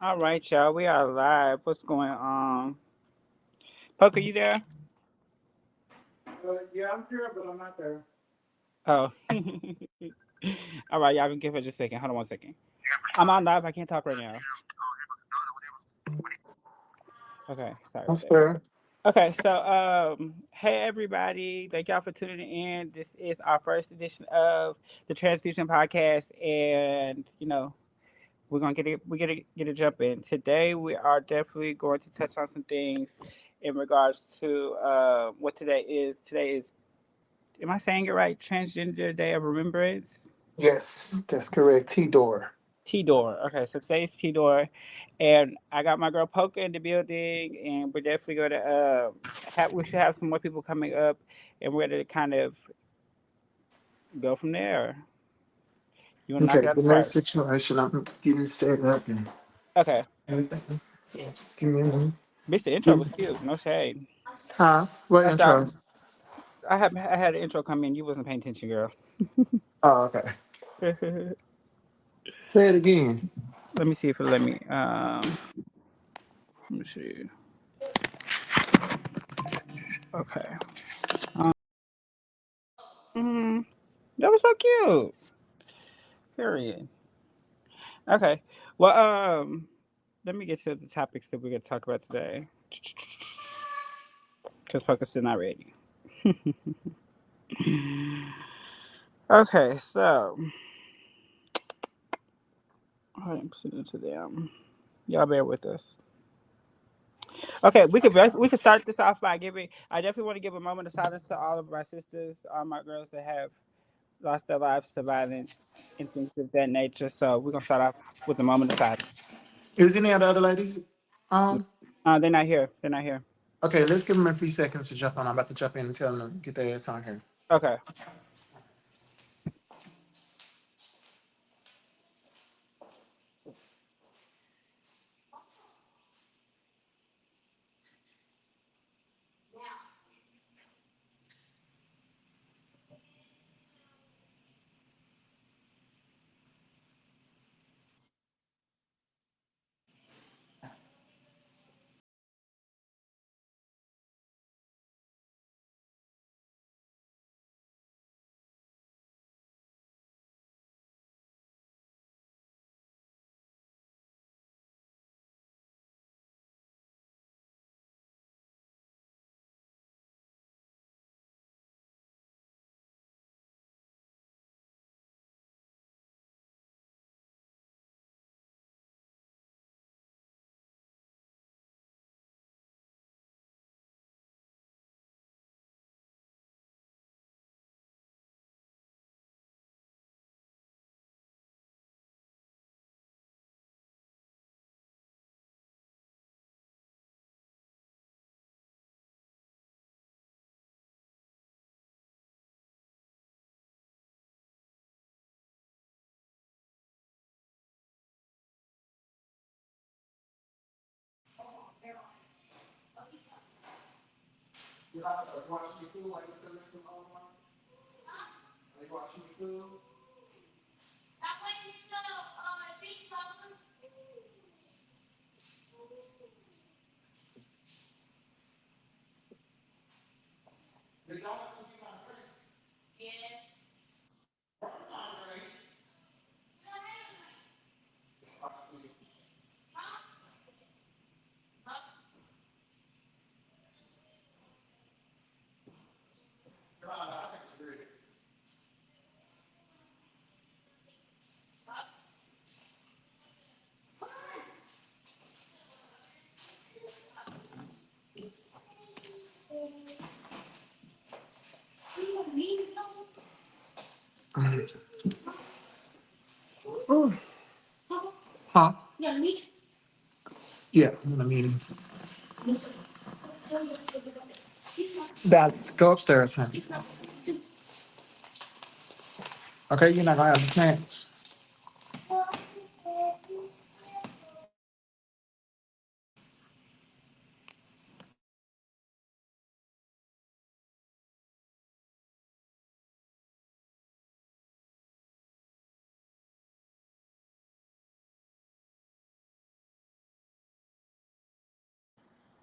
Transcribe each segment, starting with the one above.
All right, y'all. We are live. What's going on? Poker, you there? Yeah, I'm here, but I'm not there. Oh. All right, y'all. Can give it just a second. Hold on 1 second. I'm on live. I can't talk right now. Okay, sorry about That's that. fair. Okay, so hey everybody, thank y'all for tuning in. This is our first edition of the Transfusion Podcast, and we're gonna get a jump in today. We are definitely going to touch on some things in regards to what today is. Today is, am I saying it right? Transgender Day of Remembrance. Yes, that's correct. TDOR. TDOR. Okay, so today's TDOR, and I got my girl Poker in the building, and we're definitely going to have. We should have some more people coming up, and we're going to kind of go from there. You want to knock Okay, it out the the next park? situation I'm getting set up and Okay. everything. So just give me a minute. Bitch, the intro was cute. No shade. Huh? What I saw. intro? I had an intro come in. You wasn't paying attention, girl. Oh, okay. Let Say it again. me see if it let me. Let me see. Okay. Mm, that was so cute. Period. Okay. Well, let me get to the topics that we're gonna talk about today. Because Pucker's still not ready. Okay, so I'm sending to them. Y'all bear with us. Okay, we could start this off by giving. I definitely want to give a moment of silence to all of my sisters, all my girls that have lost their lives to violence and things of that nature. So we're gonna start off with a moment of silence. Is any of the other ladies on? They're not here. They're not here. Okay, let's give them a few seconds to jump on. I'm about to jump in and tell them to get their ass on here. Okay. Oh, huh? Yeah, I'm in a meeting. Dallas, go upstairs, honey. Okay, you're not gonna have the chance.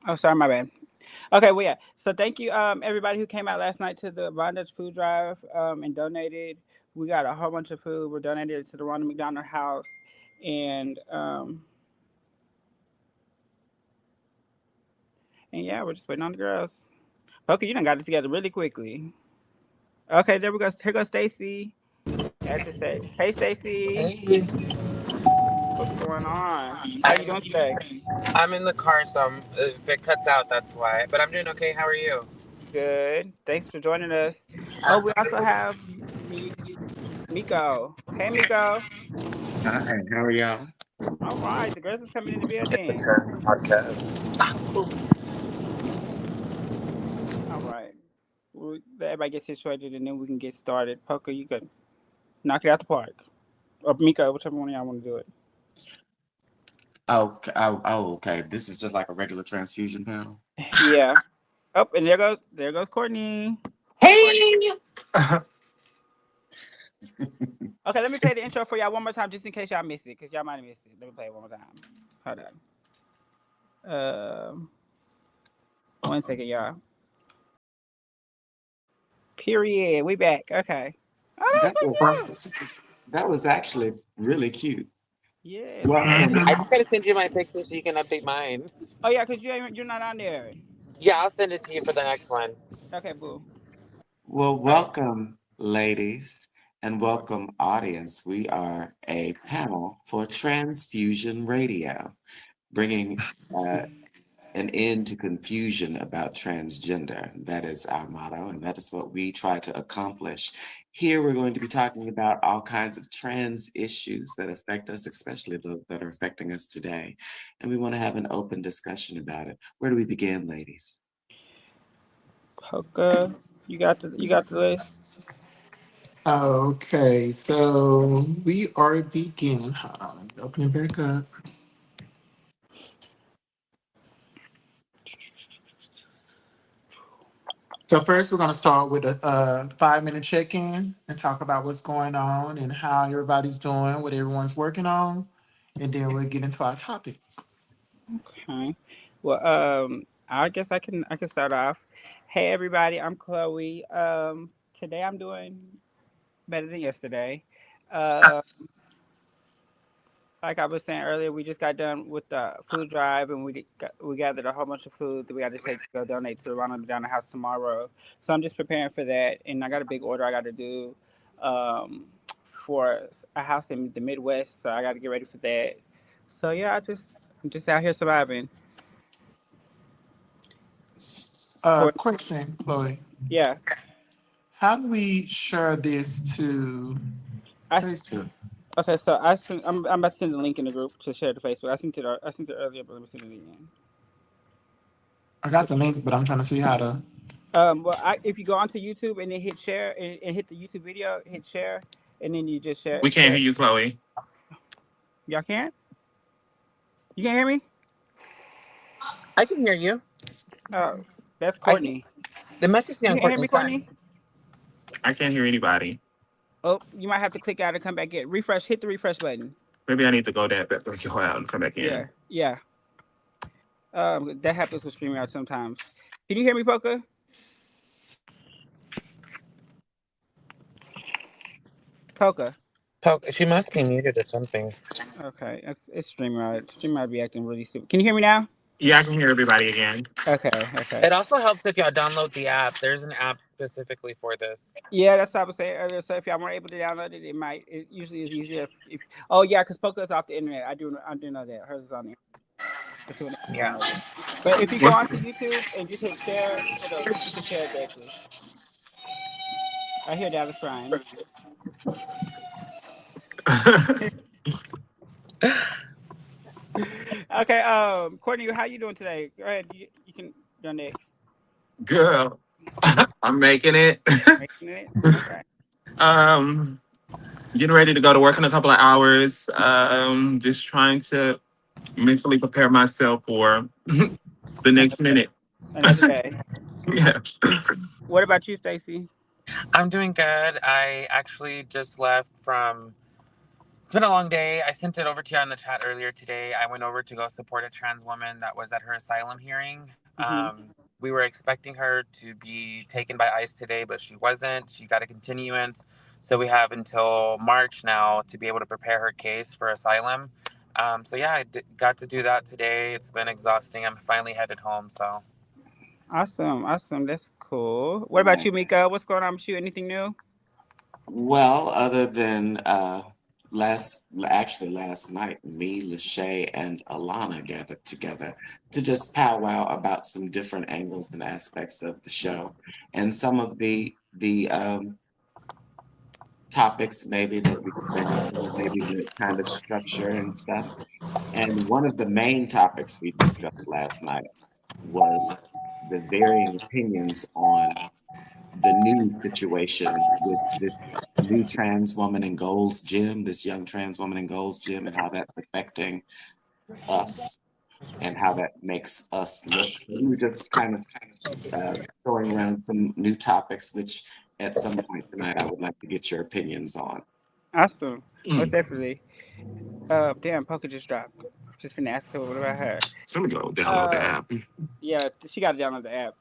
Oh, sorry, my bad. Okay, well, yeah. So thank you, everybody who came out last night to the Rhonda's food drive, and donated. We got a whole bunch of food. We're donated to the Ronald McDonald House, and yeah, we're just waiting on the girls. Okay, you done got it together really quickly. Okay, there we go. Here goes Stacy. Add to stage. Hey, Stacy. Hey, What's going on? How you doing today? I'm in the car, so if it cuts out, that's why. But I'm doing okay. How are you? Good. Thanks for joining us. Oh, we also have Miko. Hey, Miko. Hi, how are y'all? All right, the girls is coming in the It's the building. Transfusion Podcast. Oh, cool. All right. Let everybody get situated and then we can get started. Poker, you can knock it out the park. Or Miko, whichever one of y'all want to do it. Okay. This is just like a regular transfusion panel. Yeah. Oh, and there goes Courtney. Hey! Okay, let me play the intro for y'all one more time just in case y'all missed it, because y'all might have missed it. Let me play it one more time. Hold on. 1 second, y'all. Period. We back. Okay. Oh, That that's so cute. was that was actually really cute. Yes. Welcome, I just gotta send you my picture so you can update mine. Oh yeah, because you're not on there. Yeah, I'll send it to you for the next one. Okay, boo. welcome, ladies, and welcome, audience. We are a panel for Transfusion Radio, bringing an end to confusion about transgender. That is our motto, and that is what we try to accomplish. Here, we're going to be talking about all kinds of trans issues that affect us, especially those that are affecting us today. And we want to have an open discussion about it. Where do we begin, ladies? Poker. You got the list. Okay, so we are beginning. Hold on, open it back up. So first, we're going to start with a 5-minute check-in and talk about what's going on and how everybody's doing, what everyone's working on, and then we'll get into our topic. Okay. Well, I guess I can start off. Hey everybody, I'm Chloe. Today I'm doing better than yesterday. Uh, like I was saying earlier, we just got done with the food drive, and we gathered a whole bunch of food that we got to take to go donate to the Ronald McDonald House tomorrow. So I'm just preparing for that, and I got a big order I got to do for a house in the Midwest, so I got to get ready for that. So yeah, I'm just out here surviving. Court, Question, Chloe. yeah. How do we share this to I Facebook? okay, so I'm about to send the link in the group to share to Facebook. I sent it earlier, but let me send it again. I got the link, but I'm trying to see how to. Well, if you go onto YouTube and then hit share and hit the YouTube video, hit share, and then you just We can't hear share. you, Chloe. Y'all can't? You can't hear me? I can hear you. Oh, that's I Courtney. The message be You on can't hear me, Courtney's side. Courtney? I can't hear anybody. Oh, you might have to click out and come back in. Refresh. Hit the refresh button. Maybe I need to go out and come back Yeah, in. yeah. That happens with StreamYard sometimes. Can you hear me, Poker? Poker. She must be muted or something. Okay, it's StreamYard. StreamYard be acting really stupid. Can you hear me now? Yeah, I can hear everybody again. Okay, okay. It also helps if y'all download the app. There's an app specifically for this. Yeah, that's what I was saying earlier. So if y'all weren't able to download it, it usually is easier if oh yeah, because Poker is off the internet. I do know that. Hers is on the internet. But she wouldn't Yeah. download it. But if you go What's onto YouTube and just hit share, you can share it directly. I hear Dallas crying. Okay, Courtney, how you doing today? Go ahead. You can go next. Girl? I'm making it. Making it? Okay. um, Getting ready to go to work in a couple of hours. Just trying to mentally prepare myself for the next minute. Another day. Yeah. What about you, Stacy? I'm doing good. I actually just left from It's been a long day. I sent it over to you on the chat earlier today. I went over to go support a trans woman that was at her asylum hearing. Mm-hmm. We were expecting her to be taken by ICE today, but she wasn't. She got a continuance. So we have until March now to be able to prepare her case for asylum. So yeah, got to do that today. It's been exhausting. I'm finally headed home. So Awesome, awesome. That's cool. What about you, Mika? What's going on with you? Anything new? Well, other than last night, me, Lachey, and Alana gathered together to just powwow about some different angles and aspects of the show, and some of the topics maybe that we could bring up, or maybe the kind of structure and stuff. And one of the main topics we discussed last night was the varying opinions on the new situation with this new trans woman in Gold's Gym, this young trans woman in Gold's Gym, and how that's affecting us and how that makes us look. So we were just kind of throwing around some new topics, which at some point tonight I would like to get your opinions on. Awesome. Most Mm. definitely. Damn, Poker just dropped. Just finna ask her what about her. So let me go download the Uh, app. yeah, she got to download the app.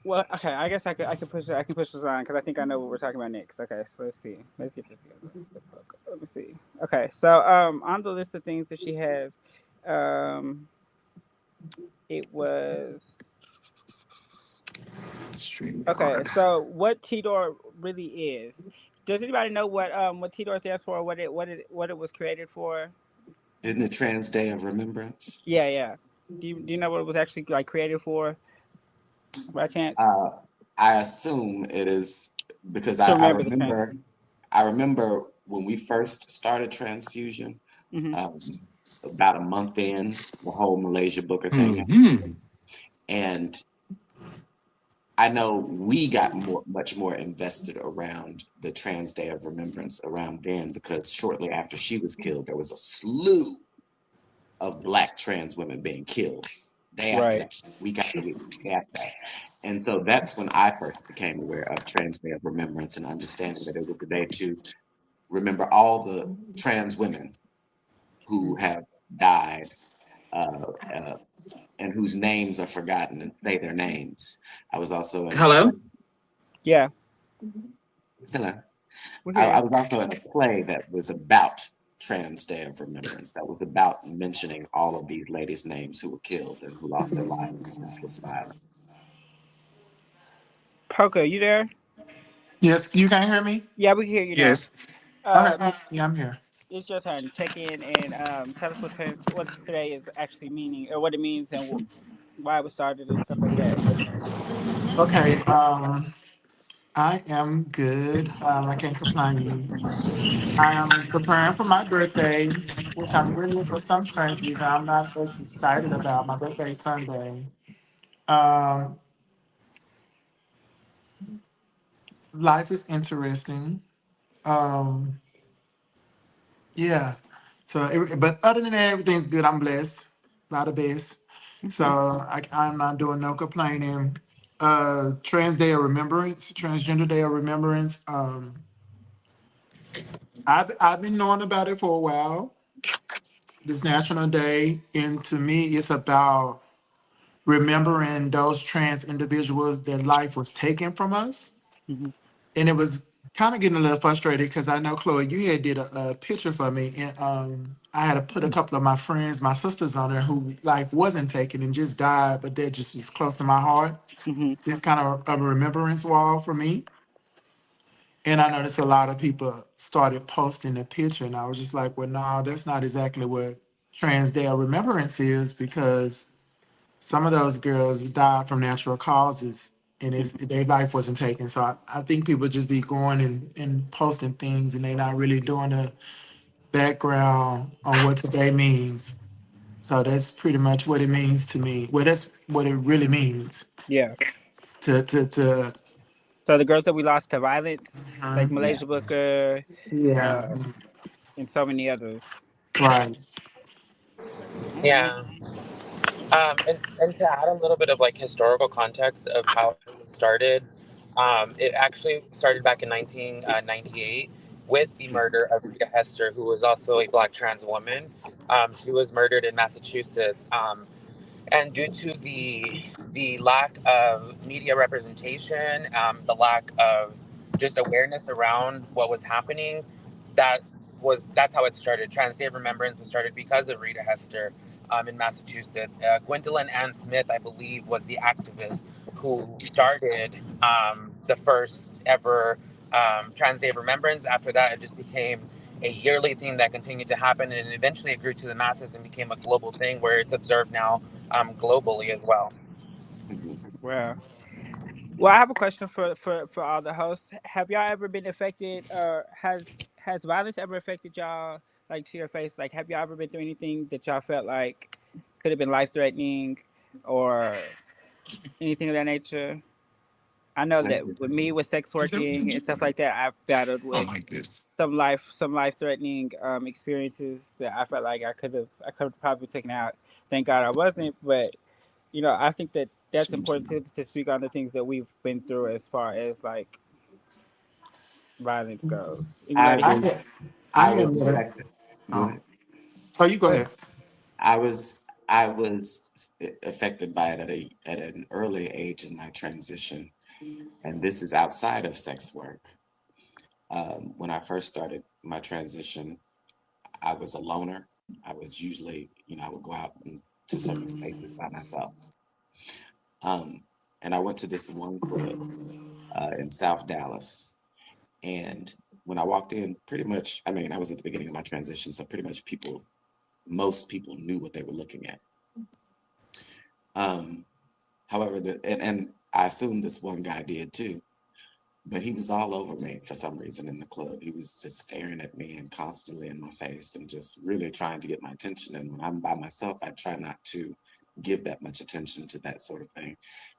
Well, okay, I guess I can push this on because I think I know what we're talking about next. Okay, so let's see. Let's get this together. Let me see. Okay, so on the list of things that she has, um, it was Stream okay. card. So what TDOR really is? Does anybody know what TDOR stands for? What it was created for? Isn't it Trans Day of Remembrance? Yeah, yeah. Do you know what it was actually like created for? By chance Uh, I assume it is because to I remember the trans. remember when we first started Transfusion, Mm-hmm. um, about a month in, the whole Malaysia Booker thing happened. Mm-hmm. And I know we got much more invested around the Trans Day of Remembrance around then, because shortly after she was killed, there was a slew of Black trans women being killed. Day after Right. day, week after week, day after day. And so that's when I first became aware of Trans Day of Remembrance and understanding that it was a day to remember all the trans women who have died, uh, uh, and whose names are forgotten, and say their names. I was also in a Hello? play. Yeah, Hello. we're I here. was also in a play that was about Trans Day of Remembrance, that was about mentioning all of these ladies' names who were killed and who lost their lives to senseless violence. Poker, you there? Yes, you can hear me? Yeah, we can hear you now. Yes. Okay, Um, yeah, I'm here. it's your turn. Check in and tell us what today is actually meaning, or what it means, and why it was started and stuff like that. Okay, I am good. I can't complain. I am preparing for my birthday, which I'm really, for some strange reason, I'm not as excited about. My birthday is Sunday. Um, Life is interesting. Um, yeah. So, but other than that, everything's good. I'm blessed by the best. So Okay. I'm not doing no complaining. Trans Day of Remembrance, Transgender Day of Remembrance. I've been knowing about it for a while. This National Day, and to me, it's about remembering those trans individuals that life was taken from us. Hmm. And it was kind of getting a little frustrated because I know, Chloe, you had did a picture for me, and I had to put a couple of my friends, my sisters on there who life wasn't taken and just died, but that just was close to my heart. Hmm. It's kind of a remembrance wall for me. And I noticed a lot of people started posting the picture, and I was just like, well, no, that's not exactly what Trans Day of Remembrance is, because some of those girls died from natural causes, and their life wasn't taken. So I think people just be going and posting things, and they're not really doing a background on what today means. So that's pretty much what it means to me. Well, that's what it really means Yeah. to So the girls that we lost to violence, like yeah, Malaysia Booker, yeah, uh, and so many others. right. Okay. yeah. And to add a little bit of like historical context of how it started, it actually started back in 1998. with the murder of Rita Hester, who was also a Black trans woman. She was murdered in Massachusetts. And due to the lack of media representation, the lack of just awareness around what was happening, that that's how it started. Trans Day of Remembrance was started because of Rita Hester in Massachusetts. Gwendolyn Ann Smith, I believe, was the activist who started the first ever Trans Day of Remembrance. After that, it just became a yearly thing that continued to happen, and eventually it grew to the masses and became a global thing where it's observed now globally as well. Mhm. Wow. Well, I have a question for all the hosts. Have y'all ever been affected, or has violence ever affected y'all, like to your face? Like, have y'all ever been through anything that y'all felt like could have been life threatening, or anything of that nature? I know Thank that you. with me, with sex working and stuff like that, I've battled I with like this. some life threatening experiences that I felt like I could have probably taken out. Thank God I wasn't, but I think that that's important to speak on the things that we've been through as far as like violence goes. I Anybody? I was had I I was had met. affected. Go Oh, ahead. oh, you go Go ahead. ahead. I was I was affected by it at an early age in my transition, and this is outside of sex work. When I first started my transition, I was a loner. I was usually, I would go out to certain spaces by myself. Um, and I went to this one club in South Dallas. And when I walked in, pretty much, I mean, I was at the beginning of my transition, so pretty much most people knew what they were looking at. Um, However, and I assume this one guy did too. But he was all over me for some reason in the club. He was just staring at me and constantly in my face and just really trying to get my attention. And when I'm by myself, I try not to give that much attention to that sort of thing.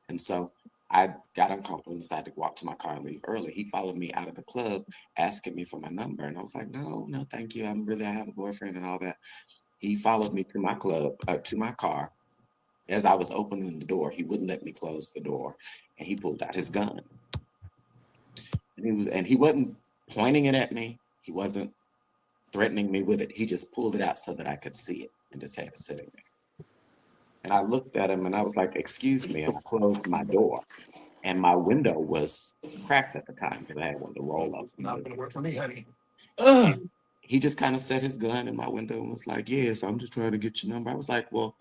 And so I got uncomfortable and decided to walk to my car and leave early. He followed me out of the club asking me for my number. And I was like, no, no, thank you. I have a boyfriend and all that. He followed me to my to my car. As I was opening the door, he wouldn't let me close the door. And he pulled out his gun. And he wasn't pointing it at me. He wasn't threatening me with it. He just pulled it out so that I could see it and just had it sitting there. And I looked at him and I was like, excuse me. And I closed my door. And my window was cracked at the time because I had one of the roll up It's not windows. gonna work for me, honey. Ugh. And he just kind of set his gun in my window and was like, yes, I'm just trying to get your number. I was like, well,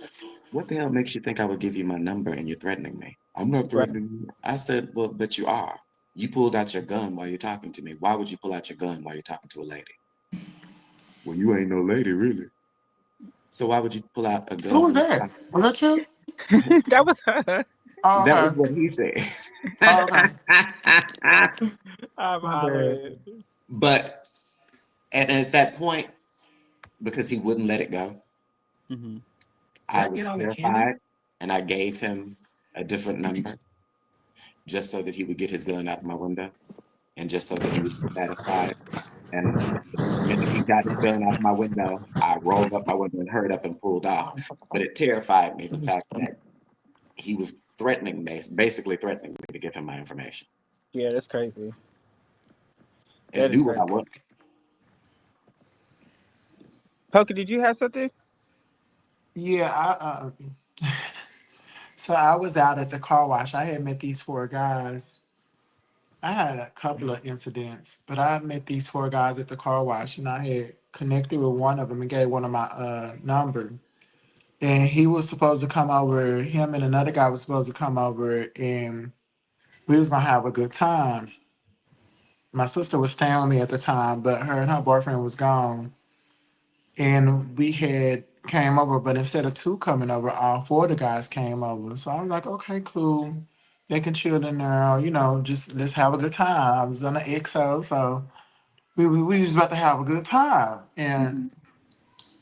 what the hell makes you think I would give you my number and you're threatening me? I'm not Right. threatening you. I said, well, but you are. You pulled out your gun while you're talking to me. Why would you pull out your gun while you're talking to a lady? Well, you ain't no lady, really. So why would you pull out a Who gun was when that? Was that you? That was her. Oh, that was okay. what he said. Oh, okay. I'm My bad. hollering. But and at that point, because he wouldn't let it go, Hmm. Can I I get was on the candy? terrified and I gave him a different number just so that he would get his gun out of my window and just so that he would be satisfied. And the minute he got his gun out of my window, I rolled up my window and hurried up and pulled off. But it terrified me, the fact that he was threatening me, basically threatening me to give him my information Yeah, that's crazy. and That is knew what crazy. I was. Poker, did you have something? Yeah, so I was out at the car wash. I had met these four guys. I had a couple of incidents, but I met these four guys at the car wash, and I had connected with one of them and gave one of my number. And he was supposed to come over. Him and another guy was supposed to come over, and we was gonna have a good time. My sister was staying with me at the time, but her and her boyfriend was gone. And we had came over, but instead of two coming over, all four of the guys came over. So I was like, okay, cool. They can chill in there, just let's have a good time. I was on the XO, so we was about to have a good time. And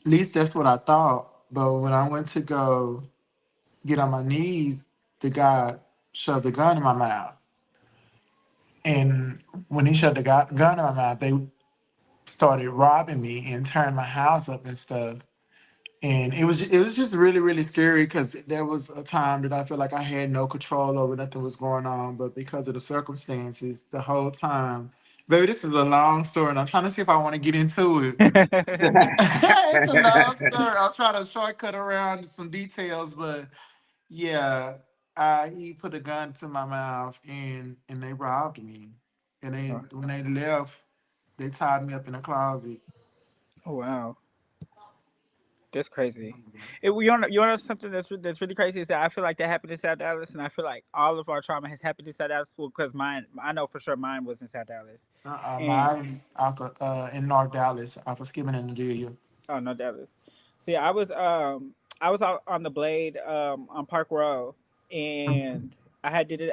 at least that's what I thought. But when I went to go get on my knees, the guy shoved the gun in my mouth. And when he shoved the gun in my mouth, they started robbing me and tearing my house up and stuff. And it was just really really scary because there was a time that I feel like I had no control over nothing was going on, but because of the circumstances, the whole time Baby, this is a long story, and I'm trying to see if I want to get into it. It's a long story. I'm trying to shortcut around some details, but yeah, he put a gun to my mouth, and they robbed me. And they when they left, they tied me up in a closet. Oh wow, that's crazy. You know something that's really crazy is that I feel like that happened in South Dallas, and I feel like all of our trauma has happened in South Dallas because mine, I know for sure mine was in South Dallas, and Mine's off of, in North Dallas, off of Skipping and Adelia. oh no Dallas. See, I was out on the Blade on Park Road, and I had did it.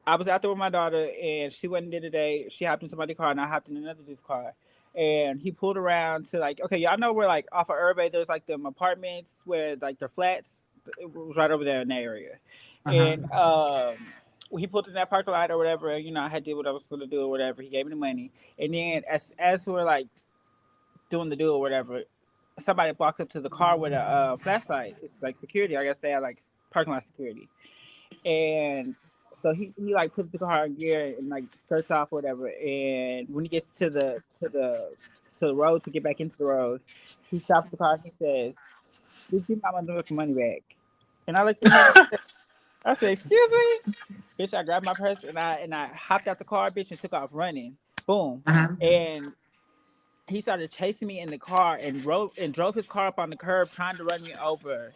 I was out there with my daughter, and she went and did a day. She hopped in somebody's car, and I hopped in another dude's car. And he pulled around to like, okay, y'all know where like off of Urban, there's like them apartments where like the flats. It was right over there in that area, Uh-huh. and he pulled in that parking lot or whatever. You know, I had did what I was going to do or whatever. He gave me the money, and then as we're like doing the do or whatever, somebody walks up to the car with a flashlight. It's like security. I guess they have like parking lot security, and so he like puts the car in gear and like skirts off or whatever. And when he gets to the road to get back into the road, he stops the car and he says, "Did you my motherfucking money back?" And I looked at him. I said, "Excuse me." Bitch, I grabbed my purse and I hopped out the car, bitch, and took off running. Boom. Uh-huh. And he started chasing me in the car and drove his car up on the curb trying to run me over,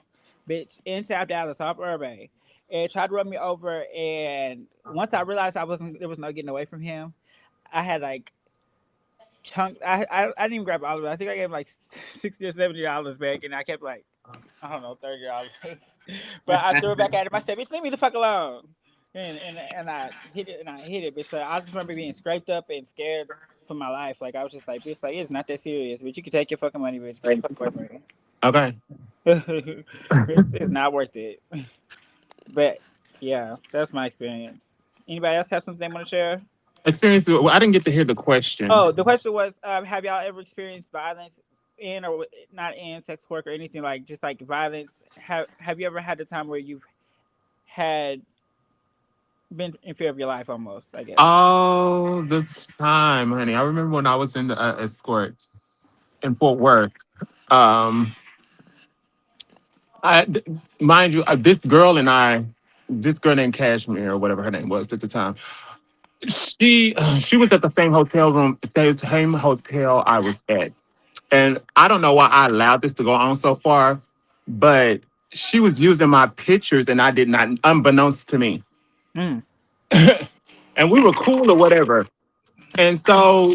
bitch, in South Dallas off Urban, and tried to run me over. And once I realized I wasn't, there was no getting away from him. I had like chunk. I didn't even grab all of it. I think I gave him like $60 or $70 back, and I kept like I don't know $30. But I threw it back at him. I said, "Bitch, leave me the fuck alone." And I hit it and I hit it, bitch. So I just remember being scraped up and scared for my life. Like I was just like, bitch, like it's not that serious, bitch. You can take your fucking money, bitch. Get the fuck away from me. Okay. Bitch, it's not worth it. But yeah, that's my experience. Anybody else have something they want to share? Experience. Well, I didn't get to hear the question. Oh, the question was, have y'all ever experienced violence in or not in sex work or anything like just like violence? Have you ever had a time where you've had been in fear of your life almost? I guess. All the time, honey. I remember when I was in the escort in Fort Worth. Um, th- Mind you, this girl named Cashmere or whatever her name was at the time. She was at the same hotel I was at, and I don't know why I allowed this to go on so far, but she was using my pictures, and I did not, unbeknownst to me, Mm. and we were cool or whatever. And so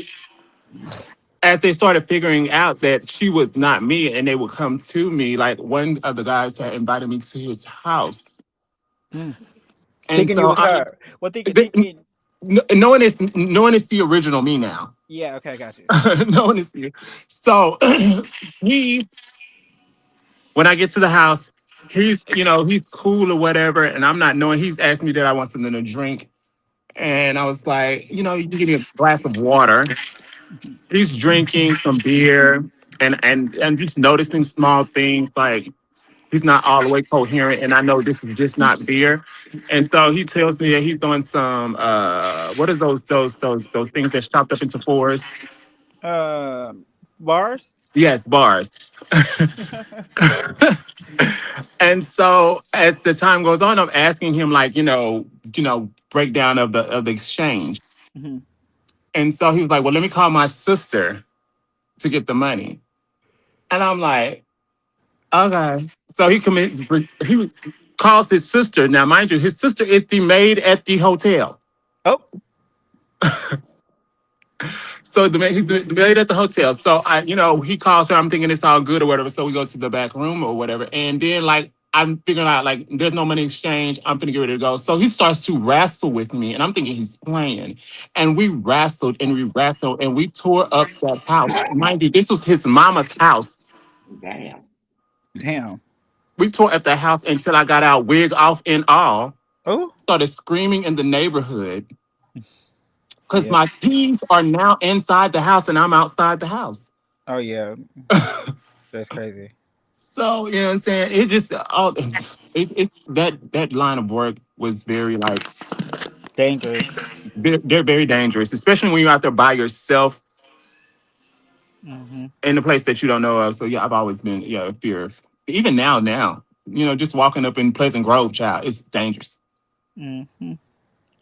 as they started figuring out that she was not me, and they would come to me, like one of the guys had invited me to his house, Mm. and Thinking you so was her. Well, th- thinking. knowing it's the original me now. Yeah. Okay, got you. Knowing it's the so he when I get to the house, he's cool or whatever, and I'm not knowing. He's asked me that I want something to drink, and I was like, you can give me a glass of water. He's drinking some beer, and just noticing small things like he's not all the way coherent, and I know this is just not beer. And so he tells me that he's doing some what is those things that's chopped up into fours? Bars. Yes, bars. And so as the time goes on, I'm asking him like, breakdown of the exchange. Hmm. And so he was like, well, let me call my sister to get the money. And I'm like, okay. So he calls his sister. Now, mind you, his sister is the maid at the hotel. Oh. So he's the maid at the hotel. So he calls her. I'm thinking it's all good or whatever. So we go to the back room or whatever. And then like I'm figuring out like there's no money exchange. I'm gonna get ready to go. So he starts to wrestle with me, and I'm thinking he's playing. And we we tore up that house. Mind you, this was his mama's house. Damn. Damn. We tore up the house until I got out, wig off and all. Oh. Started screaming in the neighborhood because Yeah. my keys are now inside the house and I'm outside the house. Oh yeah. That's crazy. So you know what I'm saying? It's that line of work was very like Dangerous. They're very dangerous, especially when you're out there by yourself Hmm. in a place that you don't know of. So yeah, I've always been fear of even now. Just walking up in Pleasant Grove, child, it's dangerous. Hmm.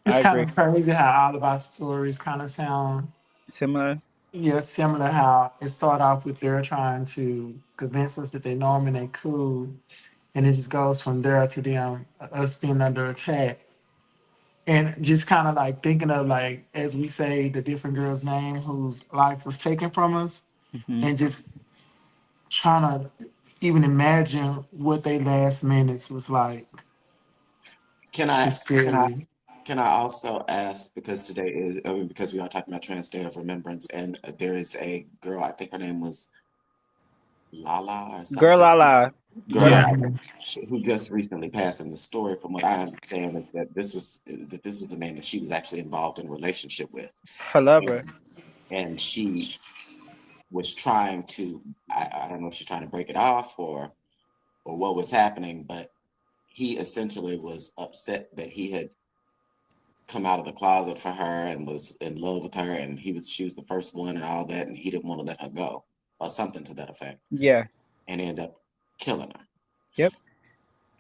It's I kind agree. of crazy how all of our stories kind of sound, Similar. yeah, similar. How it started off with they're trying to convince us that they know them and they cool, and it just goes from there to them us being under attack, and just kind of like thinking of like as we say the different girls' name whose life was taken from us, Hmm. and just trying to even imagine what their last minutes was like. Can I It's can I scary. can I also ask, because today is, I mean, because we are talking about Trans Day of Remembrance, and there is a girl, I think her name was Lala or Girl, something. la la. Girl, Yeah. Yeah, Lala, who just recently passed. And the story, from what I understand, is that this was a man that she was actually involved in a relationship with, Her lover. and and she was trying to, I don't know if she's trying to break it off or what was happening, but he essentially was upset that he had come out of the closet for her and was in love with her, and she was the first one and all that, and he didn't want to let her go or something to that effect, Yeah. and ended up killing her. Yep.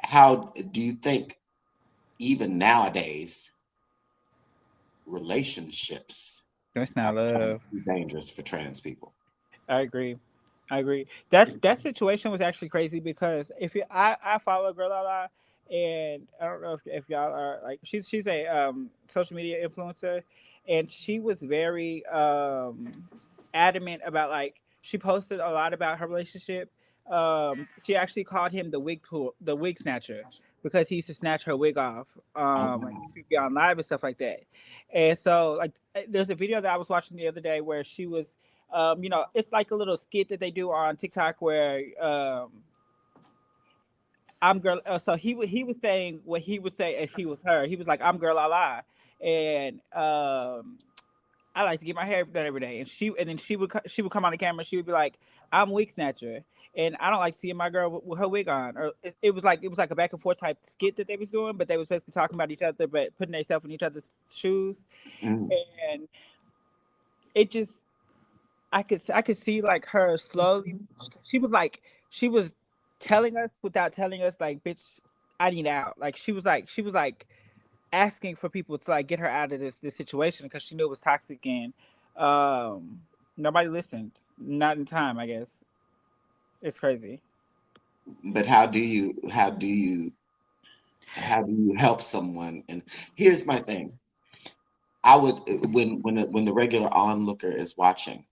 How do you think even nowadays relationships That's are not becoming love. too dangerous for trans people? I agree. I agree. That situation was actually crazy because if you, I follow Girl La La, and I don't know if y'all are like she's a social media influencer, and she was very adamant about like she posted a lot about her relationship. She actually called him the wig snatcher because he used to snatch her wig off. Like he Oh, used to be on live and stuff like that. And so like there's a video that I was watching the other day where she was it's like a little skit that they do on TikTok where I'm girl. So he was saying what he would say if he was her. He was like, "I'm girl, la la," and I like to get my hair done every day. And then she would come on the camera. She would be like, "I'm wig snatcher," and I don't like seeing my girl with her wig on. Or it was like a back and forth type skit that they was doing, but they was basically talking about each other, but putting themselves in each other's shoes, mm, and it just I could see like her slowly. She was telling us without telling us like, bitch, I need out. Like she was like asking for people to like get her out of this situation because she knew it was toxic and um nobody listened. Not in time, I guess. It's crazy. but how do you help someone? And here's my thing: I would, when the regular onlooker is watching,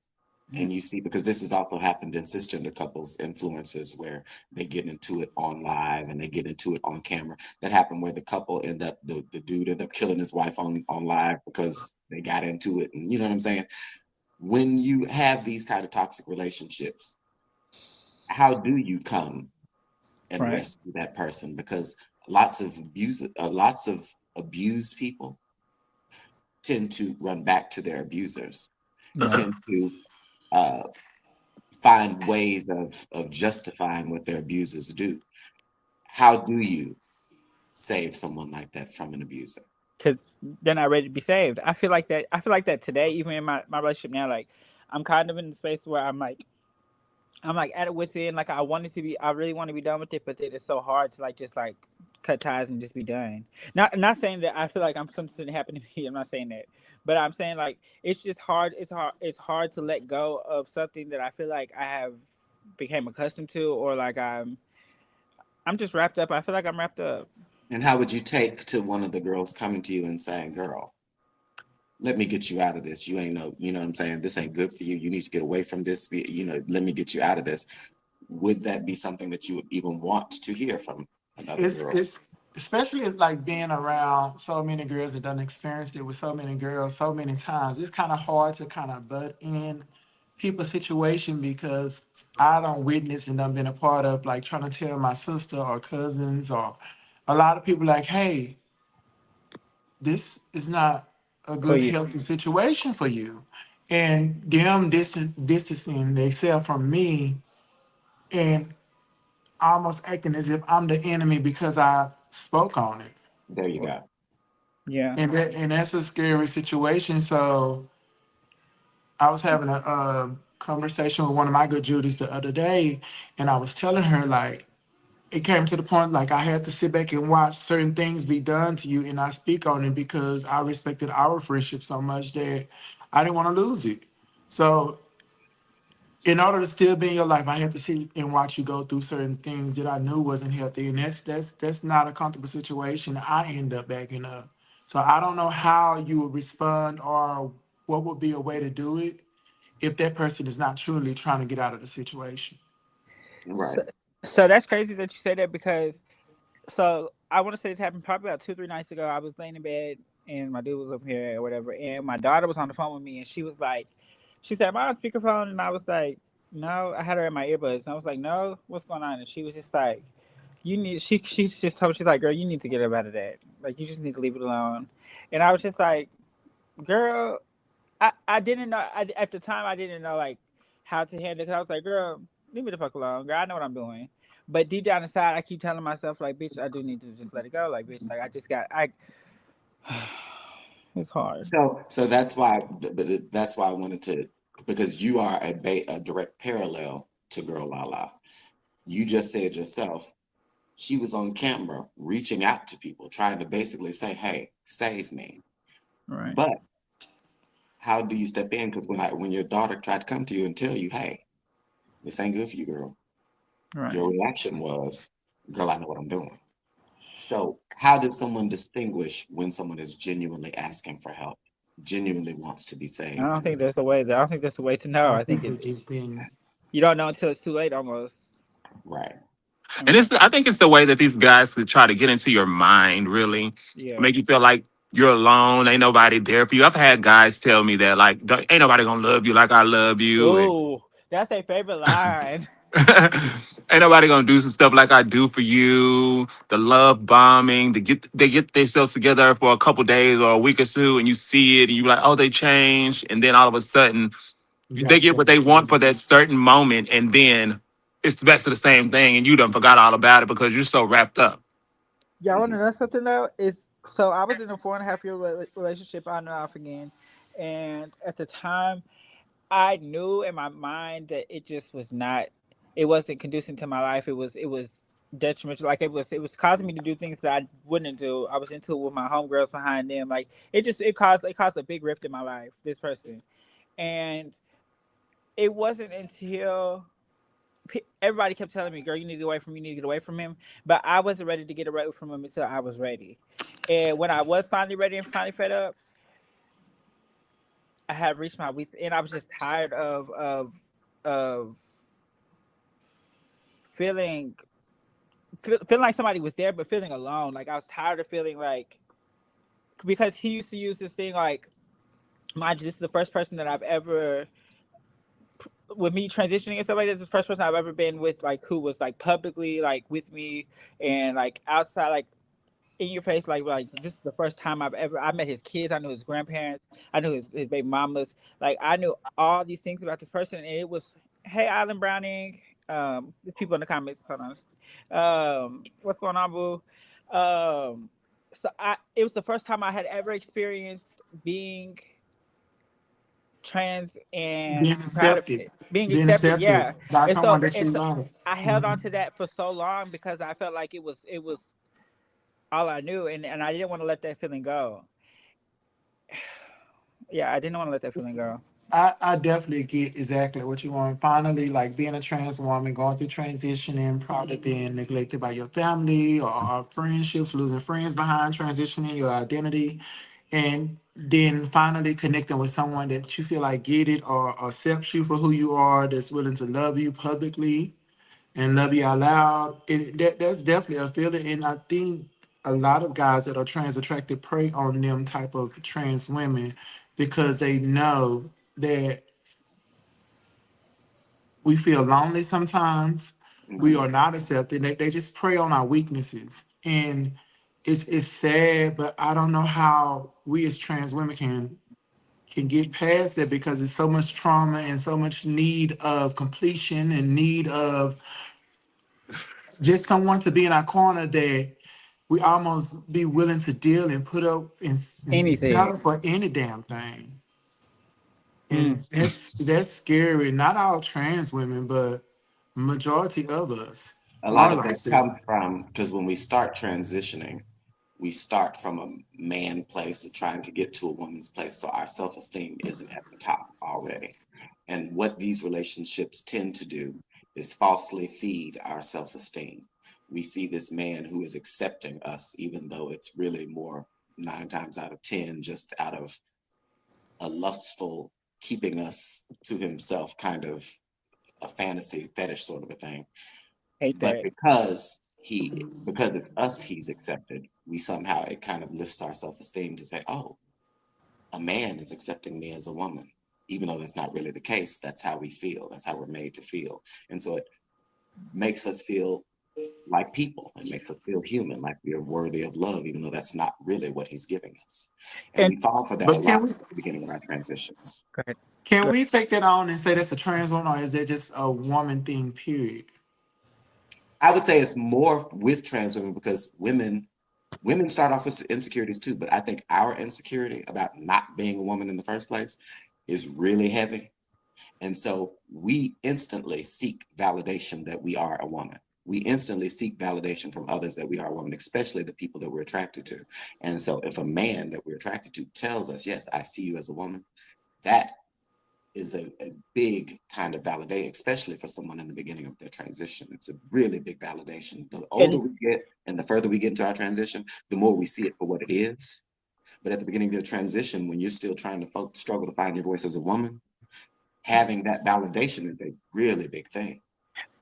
Mhm. and you see, because this has also happened in cisgender couples influences where they get into it on live and they get into it on camera. That happened where the couple end up, the dude end up killing his wife on live because they got into it, and you know what I'm saying. When you have these kind of toxic relationships, how do you come and Right. rescue that person? Because lots of abused people tend to run back to their abusers, Yeah. tend to uh, find ways of justifying what their abusers do. How do you save someone like that from an abuser? Because they're not ready to be saved. I feel like that today, even in my relationship now, like I'm kind of in the space where I'm like at it wit's end. Like I really want to be done with it, but then it's so hard to like just like cut ties and just be done. Not saying that I feel like I'm something happened to me. I'm not saying that, but I'm saying like it's just hard. It's hard to let go of something that I feel like I have became accustomed to, or like I'm just wrapped up. I feel like I'm wrapped up. And how would you take to one of the girls coming to you and saying, "Girl, let me get you out of this. You ain't no, you know what I'm saying? This ain't good for you. You need to get away from this. Let me get you out of this." Would that be something that you would even want to hear from another girl? It's especially like being around so many girls that done experienced it with so many girls so many times. It's kind of hard to kind of butt in people's situation because I don't witness and I've been a part of like trying to tell my sister or cousins or a lot of people like, hey, this is not a For good you. healthy situation for you. And them distancing themselves from me and almost acting as if I'm the enemy because I spoke on it. There you go. Yeah. and that's a scary situation. So I was having a conversation with one of my good Judies the other day, and I was telling her like it came to the point like I had to sit back and watch certain things be done to you, and I speak on it because I respected our friendship so much that I didn't want to lose it. So in order to still be in your life, I had to sit and watch you go through certain things that I knew wasn't healthy, and that's not a comfortable situation. I end up backing up. So I don't know how you would respond or what would be a way to do it if that person is not truly trying to get out of the situation. Right. So, so that's crazy that you say that because so I want to say this happened probably about 2 3 nights ago. I was laying in bed and my dude was up here or whatever, and my daughter was on the phone with me, and she was like, she said, "Am I on speakerphone?" And I was like, "No." I had her in my earbuds, and I was like, "No, what's going on?" And she was just like, "You need." She's just told me, she's like, "Girl, you need to get up out of that. Like, you just need to leave it alone." And I was just like, "Girl." I didn't know at the time. I didn't know like how to handle it. 'Cause I was like, girl, leave me the fuck alone. Girl, I know what I'm doing. But deep down inside, I keep telling myself like, bitch, I do need to just let it go. Like, bitch, like I just got I. It's hard. So that's why, but that's why I wanted to, because you are a direct parallel to Girl Lala. You just said yourself, she was on camera reaching out to people, trying to basically say, "Hey, save me." Right. But how do you step in? Because when your daughter tried to come to you and tell you, "Hey, this ain't good for you, girl," your Right. reaction was, "Girl, I know what I'm doing." So how does someone distinguish when someone is genuinely asking for help, genuinely wants to be I saved? don't think there's a way. I don't think there's a way to know. Or I think people it's just being you don't know until it's too late almost. Right. I And mean, I think it's the way that these guys could try to get into your mind, really yeah. make you feel like you're alone, ain't nobody there for you. I've had guys tell me that, like, ain't nobody gonna love you like I love you, and Ooh, that's their favorite line. ain't nobody gonna do some stuff like I do for you. The love bombing, they get themselves together for a couple days or a week or two, and you see it, and you're like, oh, they changed, and then all of a sudden you they got get what they want for devastated. that certain moment, and then it's back to the same thing, and you done forgot all about it because you're so wrapped up. Yeah, I want to Mhm. know something though. Is so I was in a 4.5 year relationship on and off again, and at the time I knew in my mind that it just was not. It wasn't conducive to my life. It was detrimental. Like it was causing me to do things that I wouldn't do. I was into it with my homegirls behind them. Like it caused a big rift in my life. This person, and it wasn't until everybody kept telling me, "Girl, you need to get away from him. You need to get away from him." But I wasn't ready to get away from him until I was ready. And when I was finally ready and finally fed up, I had reached my weeks end. I was just tired of feeling feeling like somebody was there, but feeling alone. Like I was tired of feeling like because he used to use this thing like, mind you, this is the first person that I've ever with me transitioning and stuff like that. This is the first person I've ever been with like who was like publicly like with me and like outside like in your face like this is the first time I met his kids. I knew his grandparents. I knew his baby mamas. Like I knew all these things about this person, and it was, hey, Island Browning. There's people in the comments. Hold on. What's going on, boo? So it was the first time I had ever experienced being trans and Being proud of accepted, it, being being accepted. accepted Yeah, by and so someone that and you so love. I held on Mhm. to that for so long because I felt like it was all I knew, and I didn't want to let that feeling go. Yeah, I didn't want to let that feeling go. I definitely get exactly what you want. Finally, like being a trans woman, going through transitioning, probably being neglected by your family or friendships, losing friends behind transitioning your identity, and then finally connecting with someone that you feel like get it or accepts you for who you are, that's willing to love you publicly and love you out loud. That's definitely a feeling, and I think a lot of guys that are trans attracted prey on them type of trans women because they know that we feel lonely sometimes. We Mhm. are not accepted. They just prey on our weaknesses, and it's sad, but I don't know how we as trans women can get past it because it's so much trauma and so much need of completion and need of just someone to be in our corner that we almost be willing to deal and put up and Anything. settle for any damn thing. And Mm. that's scary. Not all trans women, but majority of us A lot are of like that that. comes from because when we start transitioning, we start from a man place of trying to get to a woman's place. So our self esteem isn't at the top already. And what these relationships tend to do is falsely feed our self esteem. We see this man who is accepting us, even though it's really more 9 times out of 10 just out of a lustful, keeping us to himself kind of a fantasy fetish sort of a thing. Hate But that. because it's us he's accepted, we somehow it kind of lifts our self-esteem to say, oh, a man is accepting me as a woman. Even though that's not really the case, that's how we feel. That's how we're made to feel. And so it makes us feel like people. It makes us feel human, like we are worthy of love, even though that's not really what he's giving us. And And we fall for that a But lot at the beginning of our transitions. go ahead. can Go we take that on and say that's a trans woman, or is that just a woman thing? Period. I would say it's more with trans women because women start off with insecurities too, but I think our insecurity about not being a woman in the first place is really heavy. And so we instantly seek validation that we are a woman. We instantly seek validation from others that we are a woman, especially the people that we're attracted to. And so if a man that we're attracted to tells us, yes, I see you as a woman, that is a big kind of validation, especially for someone in the beginning of their transition. It's a really big validation. The older and we get and the further we get into our transition, the more we see it for what it is. But at the beginning of your transition, when you're still trying to struggle to find your voice as a woman, having that validation is a really big thing.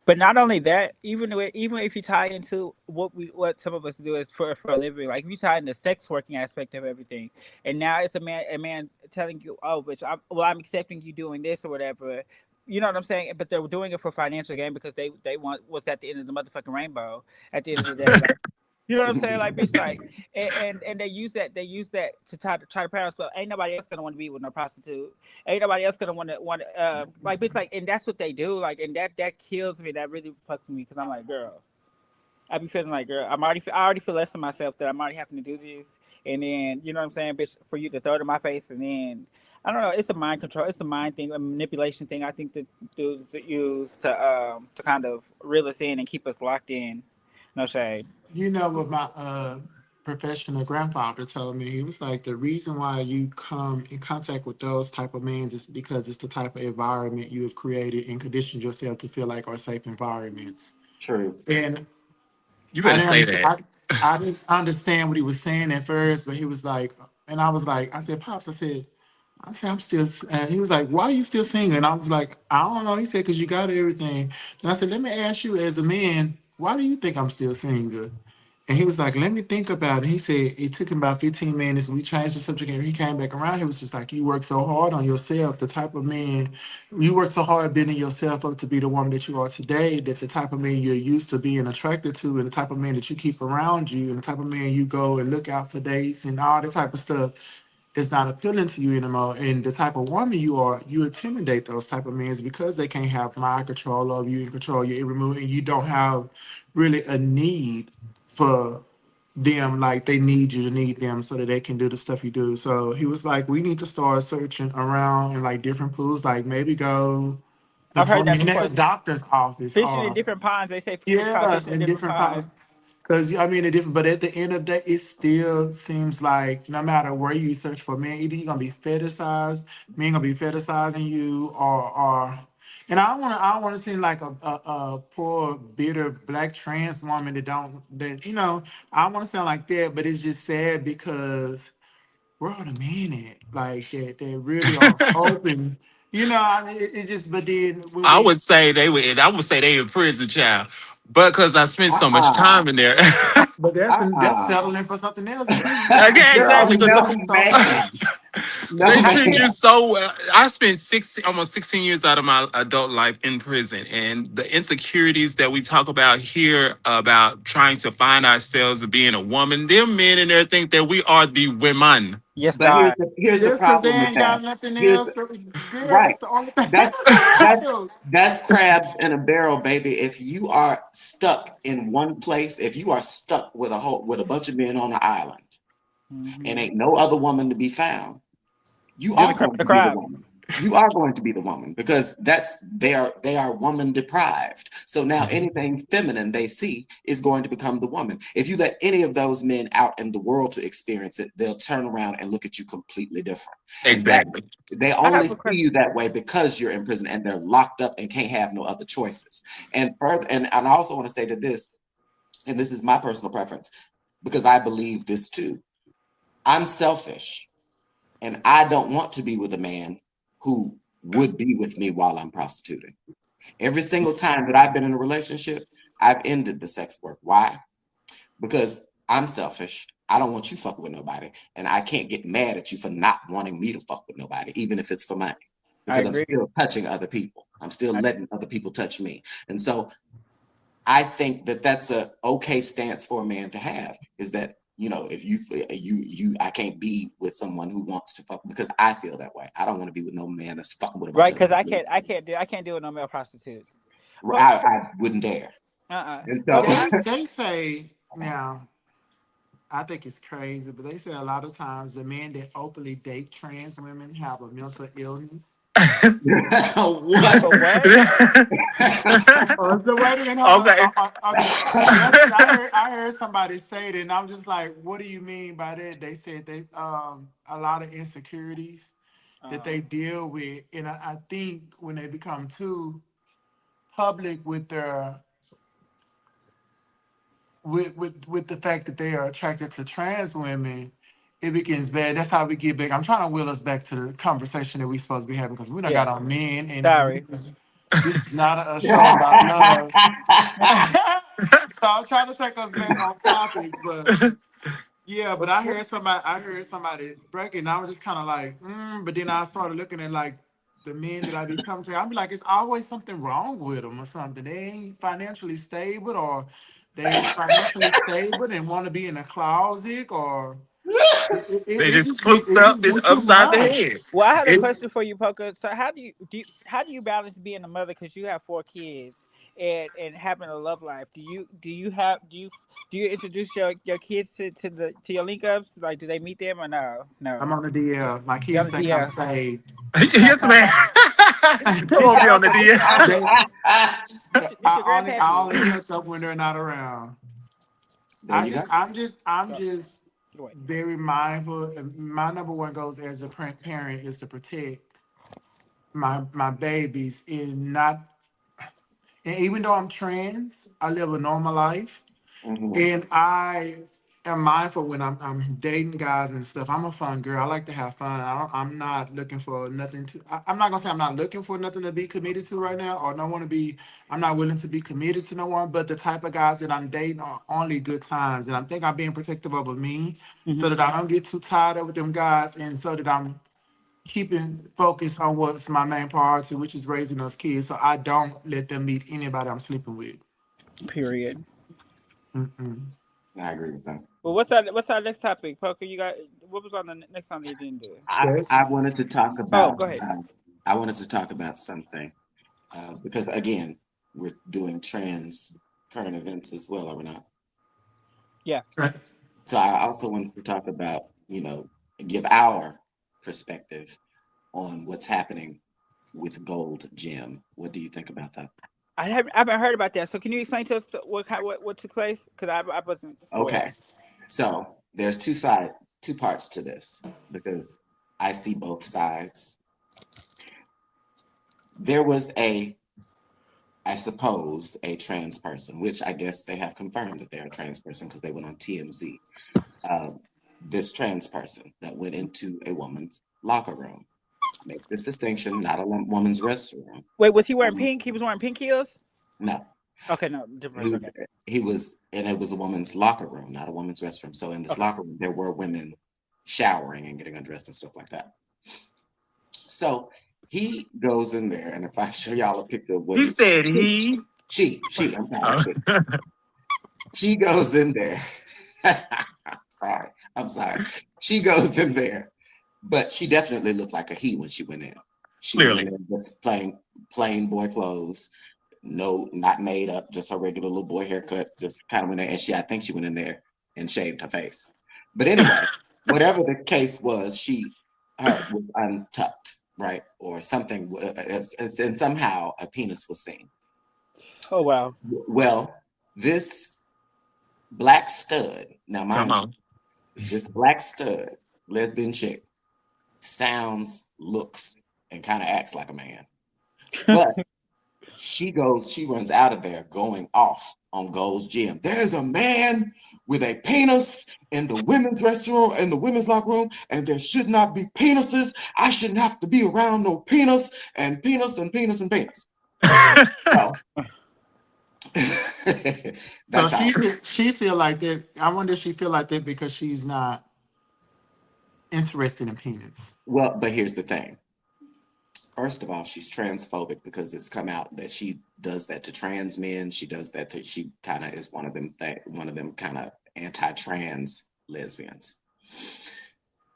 But not only that, even if you tie into what some of us do is for a living, like if you tie in the sex working aspect of everything, and now it's a man telling you, oh, bitch, I'm accepting you doing this or whatever. You know what I'm saying? But they're doing it for financial gain because they want what's at the end of the motherfucking rainbow. At the end of the day, like, you know what I'm saying? Like, bitch, like, and they use that to try to parents, but ain't nobody else gonna want to be with no prostitute. Ain't nobody else gonna want to like, bitch, like, and that's what they do, like, and that kills me. That really fucks me because I'm like, girl, I be feeling like, girl, I already feel less than myself that I'm already having to do this, and then you know what I'm saying, bitch, for you to throw it in my face, and then I don't know, it's a mind control, it's a mind thing, a manipulation thing. I think that dudes use to kind of reel us in and keep us locked in. No shade. You know what my professional grandfather told me? He was like, the reason why you come in contact with those type of men is because it's the type of environment you have created and conditioned yourself to feel like are safe environments. True. And You I better didn't say understand. that. I didn't understand what he was saying at first, but he was like, and I was like, I said, pops, I said, I'm still. He was like, why are you still singing? And I was like, I don't know. He said, because you got everything. And I said, let me ask you, as a man, why do you think I'm still single? And he was like, let me think about it. He said it took him about 15 minutes. We changed the subject and he came back around. He was just like, you work so hard on yourself, the type of man, you work so hard building yourself up to be the woman that you are today, that the type of man you're used to being attracted to and the type of man that you keep around you and the type of man you go and look out for dates and all that type of stuff is not appealing to you anymore. And the type of woman you are, you intimidate those type of men because they can't have mind control of you and control your every move, and you don't have really a need for them like they need you to need them so that they can do the stuff you do. So he was like, we need to start searching around in like different pools, like maybe go I've for heard me that in before. a doctor's office Fishing in or different ponds. They say it's called yeah, fishing in in different different parts. ponds. Because I mean, it different, but at the end of the day, it still seems like no matter where you search for men, either you're gonna be fetishized, men gonna be fetishizing you, or, and I don't want to seem like a poor, bitter black trans woman that don't that I don't want to sound like that, but it's just sad because where are the men at? Like that really are open. I mean, it just. But then when I we would say they would. I would say they in prison, child. But because I spent so much Uh-uh. time in there. But that's Uh-uh. settling for something else too. Okay, There Girl, are exactly. Because no some ma'am. No they I treat can't. you ma'am. so well. I spent almost 16 years out of my adult life in prison, and the insecurities that we talk about here about trying to find ourselves as being a woman, them men in there think that we are the women. Yes, But God. here's the Just because they problem with ain't that. got nothing Here's else, the, girl, right. that's the only thing. That's that's that's crabs in a barrel, baby. If you are stuck in one place, if you are stuck with a bunch of men on an island and Mm-hmm. ain't no other woman to be found, you You're are the crap going of the to be the crop. woman. You are going to be the woman because they are woman deprived. So now anything feminine they see is going to become the woman. If you let any of those men out in the world to experience it, they'll turn around and look at you completely different. And that Exactly. they I only have a see question. you that way because you're in prison and they're locked up and can't have no other choices. And further, and I also want to say that this, and this is my personal preference, because I believe this too. I'm selfish. And I don't want to be with a man who would be with me while I'm prostituting. Every single time that I've been in a relationship, I've ended the sex work. Why? Because I'm selfish. I don't want you fucking with nobody. And I can't get mad at you for not wanting me to fuck with nobody, even if it's for money. I Because I'm agree. still touching other people. I'm still I, letting other people touch me. And so I think that that's a okay stance for a man to have, is that, if I can't be with someone who wants to fuck, because I feel that way. I don't want to be with no man that's fucking with a bunch right, of because other I people. can't. I can't deal with no male prostitutes. Po, I wouldn't dare. And so Poker. They say now. I think it's crazy, but they say a lot of times the men that openly date trans women have a mental illness. what? For what? Oh, so wait a minute, hold on. Okay. Okay, that's what I heard. I heard somebody say that, and I'm just like, what do you mean by that? They said they a lot of insecurities that Uh, they deal with, and I think when they become too public with their with the fact that they are attracted to trans women, it begins bad. That's how we get back. I'm trying to wheel us back to the conversation that we supposed to be having because we done yeah. got on men, and Sorry. this is not a show about love. So I'm trying to take us back on topic, but yeah, but I heard somebody breaking, and I was just kind of like, but then I started looking at like the men that I be coming to. I'm like, it's always something wrong with them or something. They ain't financially stable, or they financially stable and want to be in a closet, or They just it cooked up just this get too upside the much. head. Well, I had a It, question for you, Poker. So, how do you balance being a mother because you have 4 kids and having a love life? Do you introduce your kids to your link ups? Like, do they meet them or no? No. I'm on the DL. My You're kids on the think I'm DL. saved. yes, man. Come This on, your be on the okay. D. They, This your I grandpappy. only hook up when they're not around. There you go. I'm Go. just Get away. very mindful. And my number one goal as a parent is to protect my babies and not. And even though I'm trans, I live a normal life, Mhm. and I am mindful when I'm dating guys and stuff. I'm a fun girl. I like to have fun. I'm not looking for nothing to. I'm not gonna say I'm not looking for nothing to be committed to right now, or no one to be. I'm not willing to be committed to no one. But the type of guys that I'm dating are only good times, and I think I'm being protective of me, so Hmm. that I don't get too tired of with them guys, and so that I'm keeping focus on what's my main priority, which is raising those kids. So I don't let them meet anybody I'm sleeping with. Period. Mm-mm. I agree with that. Well, what's our next topic, Poker? You got what was on the next on the agenda? Yes. I wanted to talk Oh, about go ahead. something because again, we're doing trans current events as well, are we not? Yeah. Right. So I also wanted to talk about, give our perspective on what's happening with Gold Gym. What do you think about that? I haven't heard about that. So can you explain to us what took place? Because I wasn't aware. Okay, so there's two parts to this because I see both sides. There was I suppose, a trans person, which I guess they have confirmed that they're a trans person because they went on TMZ. Um, this trans person that went into a woman's locker room. Make this distinction, not a woman's restroom. Wait, was he wearing Um, pink? He was wearing pink heels. no, Okay, no, different he person. was Okay. he was, and it was a woman's locker room, not a woman's restroom. So in this Okay. locker room, there were women showering and getting undressed and stuff like that. So he goes in there, and if I show y'all a picture of what He said he. I'm sorry, Oh. she goes in there. Sorry, I'm sorry. She goes in there, but she definitely looked like a he when she went in. She went in Clearly. there just plain boy clothes, no, not made up, just her regular little boy haircut, just kind of went in there. And I think she went in there and shaved her face. But anyway, whatever the case was, her was untucked, right? Or something, and somehow a penis was seen. Oh wow. Well, this black stud, now Come mind you, on. this black stud, lesbian chick, sounds, looks, and kind of acts like a man. But she runs out of there going off on Gold's Gym. There's a man with a penis in the women's restroom, in the women's locker room, and there should not be penises. I shouldn't have to be around no penis and penis and penis and penis. So So that's how. she feel like that. I wonder if she feel like that because she's not interested in penis. Well, but here's the thing. First of all, she's transphobic because it's come out that she does that to trans men. She does that to, she kind of is one of them kind of anti-trans lesbians.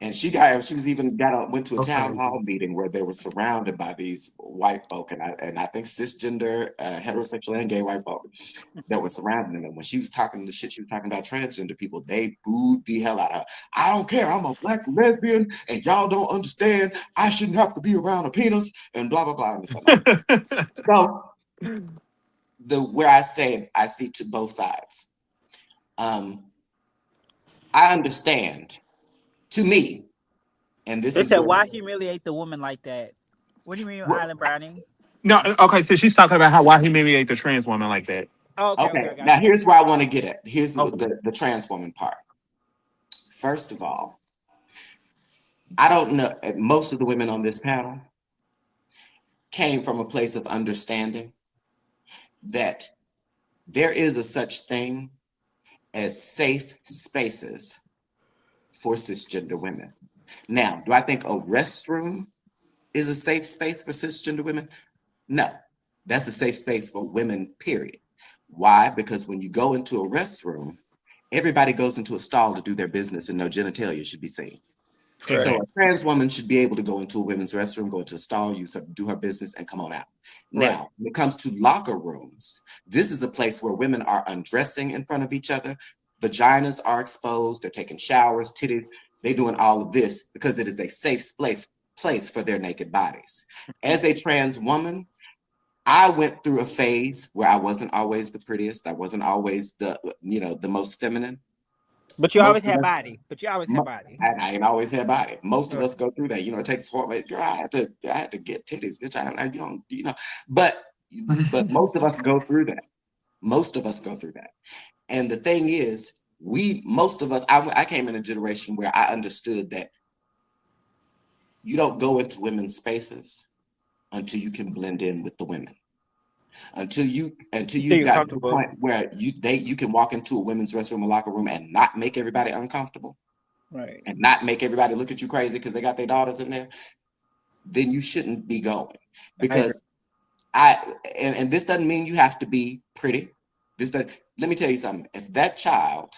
And went to a So town hall crazy. meeting where they were surrounded by these white folk, and I think cisgender, heterosexual and gay white folk that were surrounding them. And when she was talking the shit she was talking about transgender people, they booed the hell out of her. I don't care. I'm a black lesbian, and y'all don't understand. I shouldn't have to be around a penis, and blah blah blah. And stuff. So where I see to both sides. I understand. To me, and this They is said, where why humiliate the woman like that? What do you mean, Island Brownie? No, okay, so she's talking about how why humiliate the trans woman like that. Oh, okay, okay, okay. I got Now you. here's where I want to get at. Here's Okay. the trans woman part. First of all, I don't know. Most of the women on this panel came from a place of understanding that there is a such thing as safe spaces for cisgender women. Now, do I think a restroom is a safe space for cisgender women? No, that's a safe space for women, period. Why? Because when you go into a restroom, everybody goes into a stall to do their business and no genitalia should be seen. So Correct. a trans woman should be able to go into a women's restroom, go into a stall, do her business, and come on out. Right. Now, when it comes to locker rooms, this is a place where women are undressing in front of each other. Vaginas are exposed. They're taking showers, titties. They're doing all of this because it is a safe place for their naked bodies. As a trans woman, I went through a phase where I wasn't always the prettiest. I wasn't always the most feminine. But you Most always of had us body. But you always had body. I ain't always had body. Most of Right. us go through that. It takes hormones. Girl, I had to get titties, bitch. But most of us go through that. Most of us go through that. And the thing is, most of us, I came in a generation where I understood that you don't go into women's spaces until you can blend in with the women. Until you've Feel gotten to a comfortable. point where you can walk into a women's restroom or locker room and not make everybody uncomfortable Right. and not make everybody look at you crazy because they got their daughters in there, then you shouldn't be going. I agree. Because and this doesn't mean you have to be pretty. Let me tell you something. If that child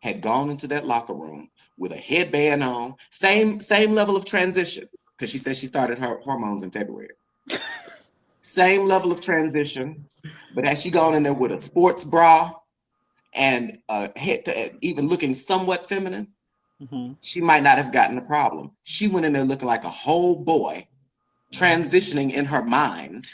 had gone into that locker room with a headband on, same level of transition, because she said she started her hormones in February. Same level of transition, but has she gone in there with a sports bra and even looking somewhat feminine, she might not have gotten a problem. She went in there looking like a whole boy, transitioning in her mind,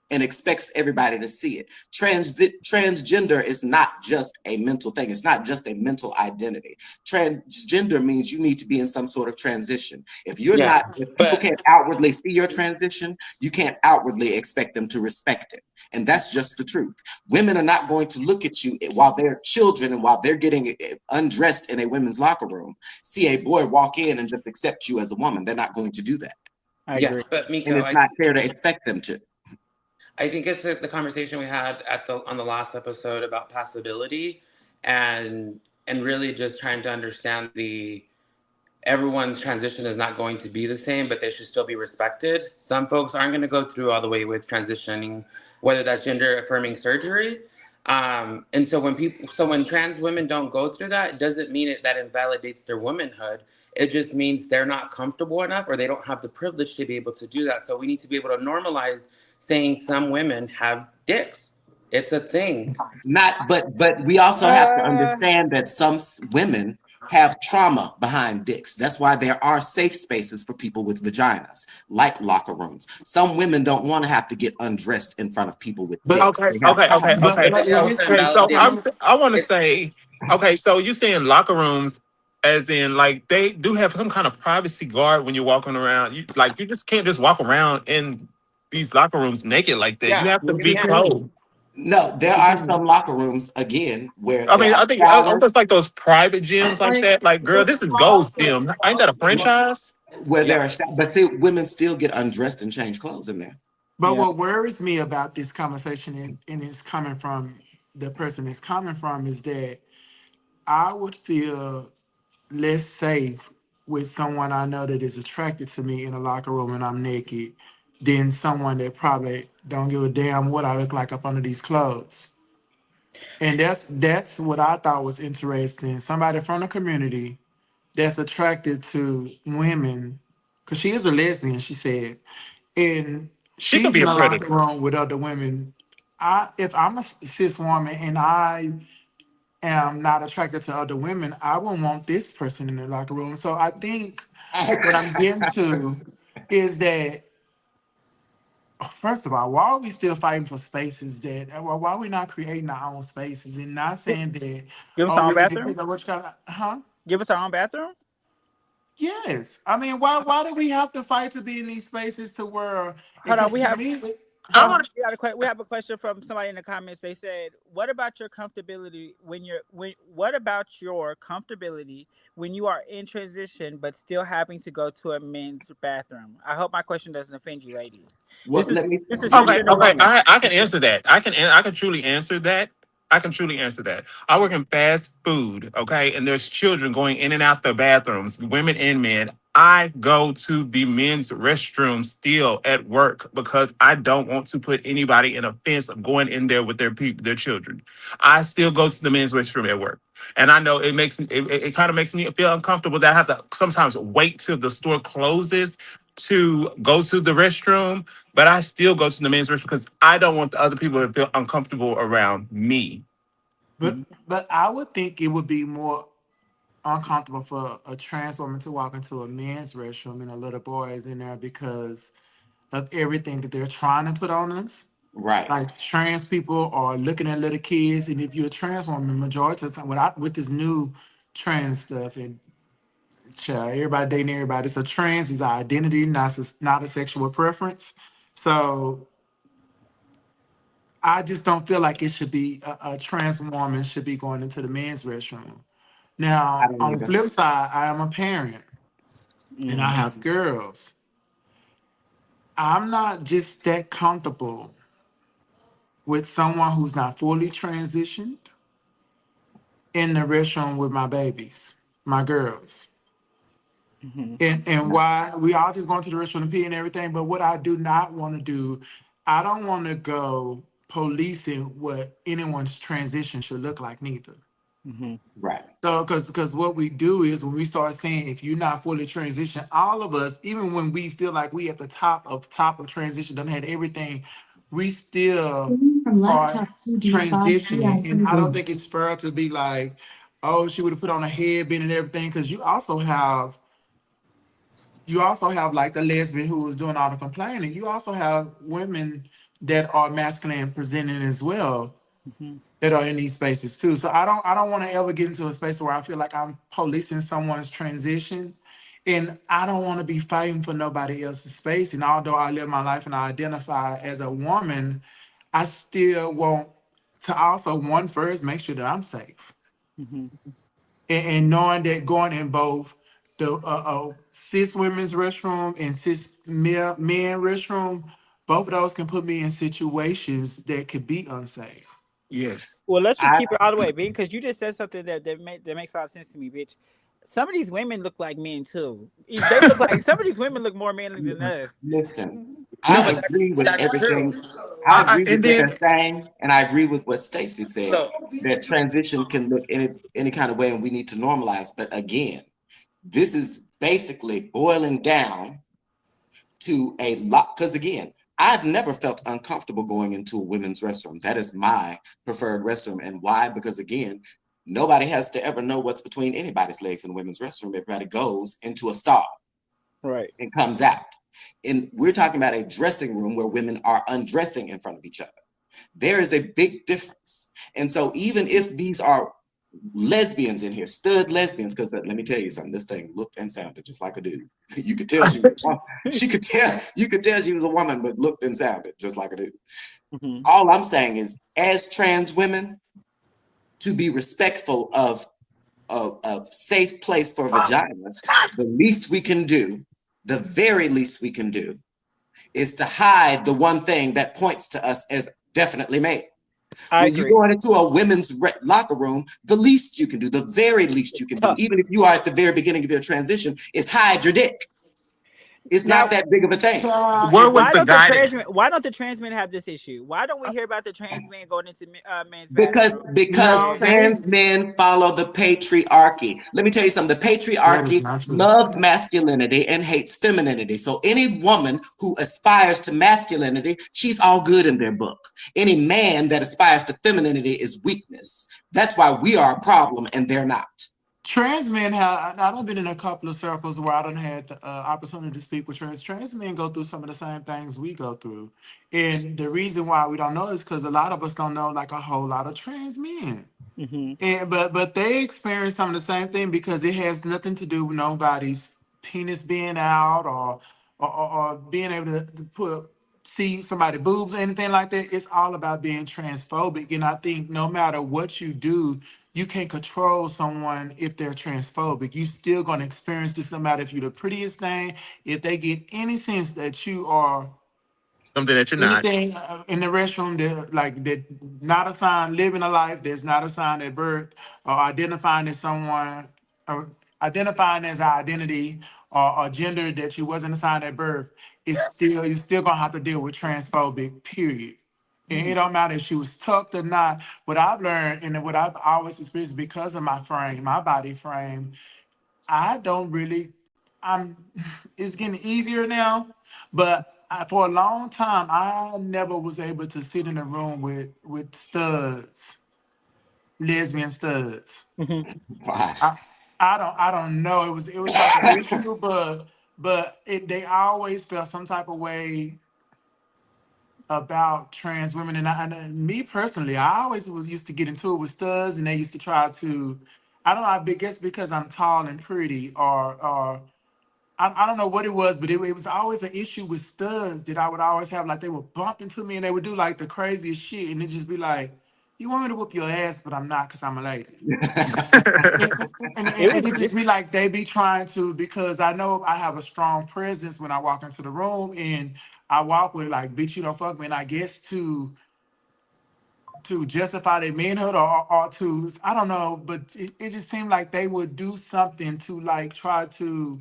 and expects everybody to see it. Transgender is not just a mental thing. It's not just a mental identity. Transgender means you need to be in some sort of transition. If people can't outwardly see your transition, you can't outwardly expect them to respect it. And that's just the truth. Women are not going to look at you while they're children and while they're getting undressed in a women's locker room, see a boy walk in and just accept you as a woman. They're not going to do that. I Yeah, agree. but And Miko, it's not fair to expect them to. I think it's the conversation we had on the last episode about passability, and really just trying to understand everyone's transition is not going to be the same, but they should still be respected. Some folks aren't going to go through all the way with transitioning, whether that's gender affirming surgery. And so when trans women don't go through that, it doesn't mean that invalidates their womanhood. It just means they're not comfortable enough or they don't have the privilege to be able to do that. So we need to be able to normalize saying some women have dicks. It's a thing. Not, but we also have to Uh, understand that some women have trauma behind dicks. That's why there are safe spaces for people with vaginas, like locker rooms. Some women don't want to have to get undressed in front of people with But dicks. Okay, They have okay, trauma. okay, okay. It but just is helps this to Okay, so invalidate. I want to It, say, okay, so you're saying locker rooms, as in like they do have some kind of privacy guard when you're walking around. You just can't just walk around in these locker rooms naked like that. You yeah, have to you be you can. clothed. can? No, there You are can. some locker rooms, again, where I there mean, are I think showers, almost like those private gyms like that. Like, girl, this is Gold's Gym. Ain't that a franchise? where Yeah, there are but see, women still get undressed and change clothes in there. But yeah. what worries me about this conversation, and it's coming from the person it's coming from, is that I would feel less safe with someone I know that is attracted to me in a locker room and I'm naked than someone that probably don't give a damn what I look like up under these clothes. And that's what I thought was interesting. Somebody from the community that's attracted to women, because she is a lesbian, she said, and She can she's be in a a locker predator. room with other women. If I'm a cis woman and I am not attracted to other women, I wouldn't want this person in the locker room. So I think what I'm getting to is that, first of all, why are we still fighting for spaces that, why are we not creating our own spaces and not Gi- saying that, give us oh, our own we need to bathroom. figure out what you got, huh? Give us our own bathroom. Yes. I mean, why do we have to fight to be in these spaces to where, Hold on, because we to have me, I huh? want to. we have a question from somebody in the comments. They said, "What about your comfortability when what about your comfortability when you are in transition but still having to go to a men's bathroom?" I hope my question doesn't offend you, ladies. Well, This is this is let me Okay, cisgender say okay. woman. this. I can answer that. I can truly answer that. I can truly answer that. I work in fast food, okay, and there's children going in and out the bathrooms, women and men. I go to the men's restroom still at work because I don't want to put anybody in a fence of going in there with their children. I still go to the men's restroom at work, and I know it kind of makes me feel uncomfortable that I have to sometimes wait till the store closes to go to the restroom, but I still go to the men's restroom because I don't want the other people to feel uncomfortable around me. But I would think it would be more uncomfortable for a trans woman to walk into a men's restroom and a little boy is in there because of everything that they're trying to put on us. Right. Like trans people are looking at little kids, and if you're a trans woman, majority of the time, with this new trans stuff, and child, everybody dating everybody, so trans is an identity, not a sexual preference. So I just don't feel like it should be a trans woman should be going into the men's restroom. I Now, don't on the either. flip side, I am a parent and I Mm. have girls. I'm not just that comfortable with someone who's not fully transitioned in the restroom with my babies, my girls. Mhm. And why we all just going to the restroom to pee and everything. But what I do not want to do, I don't want to go policing what anyone's transition should look like neither. Mhm. Right. So, because what we do is when we start saying if you're not fully transitioned, all of us, even when we feel like we at the top of transition, done had everything, we still From are laptop PD5 transitioning. And I don't VIP. think it's fair to be like, oh, she would have put on a headband and everything, because you also have like the lesbian who was doing all the complaining. You also have women that are masculine presenting as well Mhm. that are in these spaces too. So I don't want to ever get into a space where I feel like I'm policing someone's transition. And I don't want to be fighting for nobody else's space. And although I live my life and I identify as a woman, I still want to also one first make sure that I'm safe. Mhm. And knowing that going in both the cis women's restroom and cis men restroom, both of those can put me in situations that could be unsafe. Yes. Well, let's just I keep it all the way, Ben, because you just said something that makes a lot of sense to me, bitch. Some of these women look like men too. They look like some of these women look more manly than us. listen. No, I but agree with that's true. everything. I agree with And what then they're saying, and I agree with what Stacy said. So That transition can look any kind of way, and we need to normalize. But again, this is basically boiling down to a lot. Because again, I've never felt uncomfortable going into a women's restroom. That is my preferred restroom, and why? Because again, nobody has to ever know what's between anybody's legs in a women's restroom. Everybody goes into a stall Right. and comes out. And we're talking about a dressing room where women are undressing in front of each other. There is a big difference. And so even if these are lesbians in here, stud lesbians, because let me tell you something, this thing looked and sounded just like a dude. You could tell she was a woman. You could tell she was a woman, but looked and sounded just like a dude. Mm-hmm. All I'm saying is, as trans women, to be respectful of a safe place for vaginas, the least we can do, the very least we can do, is to hide the one thing that points to us as definitely male. I When you agree. go into a women's locker room, the least you can do, the very least you can do, Huh. even if you are at the very beginning of your transition, is hide your dick. It's not Now, that big of a thing. where was why the don't the guy that trans men? Why don't the trans men have this issue? Why don't we hear about the trans men going into men's Because bathroom? because No, And they trans men follow the patriarchy. Let me tell you something. The that is patriarchy not true. loves masculinity and hates femininity. So any woman who aspires to masculinity, she's all good in their book. Any man that aspires to femininity is weakness. That's why we are a problem and they're not. Trans men have. I've been in a couple of circles where I don't had the opportunity to speak with trans men. Go through some of the same things we go through, and the reason why we don't know is because a lot of us don't know like a whole lot of trans men. mm-hmm. And but they experience some of the same thing because it has nothing to do with nobody's penis being out or being able to put see somebody boobs or anything like that. It's all about being transphobic. And I think no matter what you do, you can't control someone if they're transphobic. You still gonna experience this no matter if you're the prettiest thing, if they get any sense that you are something that you're not? anything in the restroom that like that not a sign living a life that's not a sign at birth or identifying as someone or identifying as an identity or gender that you wasn't assigned at birth, it's still you're still gonna have to deal with transphobic period. And it don't matter if she was tucked or not. What I've learned and what I've always experienced because of my frame, my body frame, I don't really. I'm. It's getting easier now, but for a long time, I never was able to sit in a room with studs, lesbian studs. Mm-hmm. Why? I I don't know. It was like an issue, but they always felt some type of way about trans women, and me personally, I always was used to get into it with studs, and they used to try to. I don't know. I guess because I'm tall and pretty, or I don't know what it was, but it was always an issue with studs that I would always have. Like they would bump into me and they would do like the craziest shit, and it just be like, "You want me to whoop your ass, but I'm not because I'm a lady." It And was it just be like they be trying to because I know I have a strong presence when I walk into the room, and I walk with like, "Bitch, you don't fuck me," and I guess to justify their manhood or to I don't know, but it just seemed like they would do something to like try to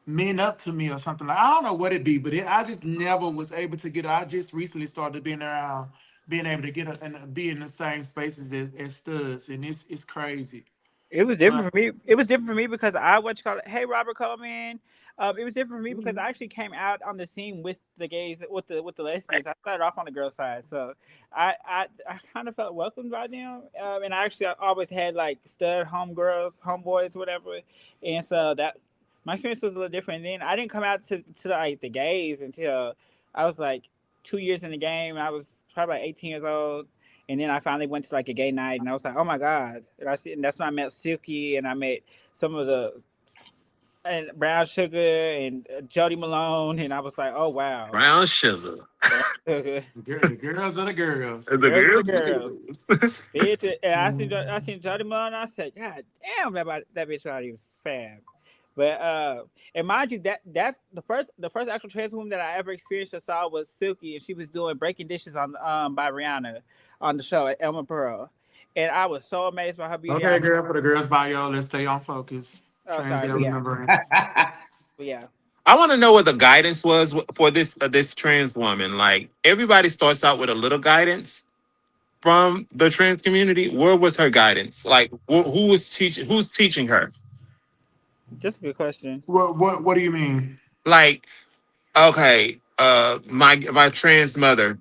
men up to me or something like I don't know what it be, but I just never was able to get. I just recently started being around, being able to get up and be in the same spaces as studs, and it's crazy. It was But different for me. It was different for me because I what you call it. Hey, Robert Coleman. It was different for me because I actually came out on the scene with the gays, with the lesbians. I started off on the girl side, so I kind of felt welcomed by them. And I always had like stud homegirls, homeboys, whatever. And so that my experience was a little different. And then I didn't come out to like the gays until I was like 2 years in the game. I was probably like 18 years old, and then I finally went to like a gay night, and I was like, "Oh my god!" And that's when I met Silky, and I met some of the and Brown Sugar and Jody Malone, and I was like, "Oh wow, Brown sugar. Brown Sugar, the girls are the girls. The girls are the girls. girls, bitch." And I seen Jody Malone, and I said, "God damn, that bitch thought he was fab." But and mind you, that's the first actual trans woman that I ever experienced or saw was Silky, and she was doing breaking dishes on by Rihanna on the show at Elma Pearl, and I was so amazed by her beauty. I Okay, was girl, for the girls bio, let's stay on focus. oh Trans sorry, Day but of yeah, Remembrance. but yeah. I want to know what the guidance was for this trans woman. Like everybody starts out with a little guidance from the trans community. Where was her guidance? Like who was teaching? Who's teaching her? Just a good question. What do you mean? Like okay, my trans mother,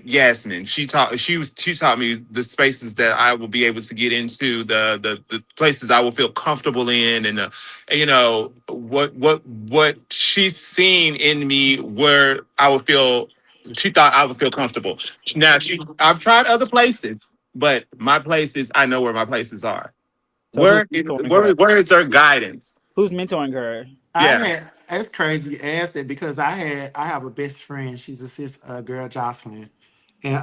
Yasmin, she taught me the spaces that I will be able to get into, the places I will feel comfortable in, and you know what she's seen in me where I would feel she thought I would feel comfortable. Now I've tried other places, but my places I know where my places are. So who's mentoring her? Where is their guidance? Who's mentoring her? I Yeah. had It's crazy you asked that because I have a best friend. She's a sis girl, Jocelyn. And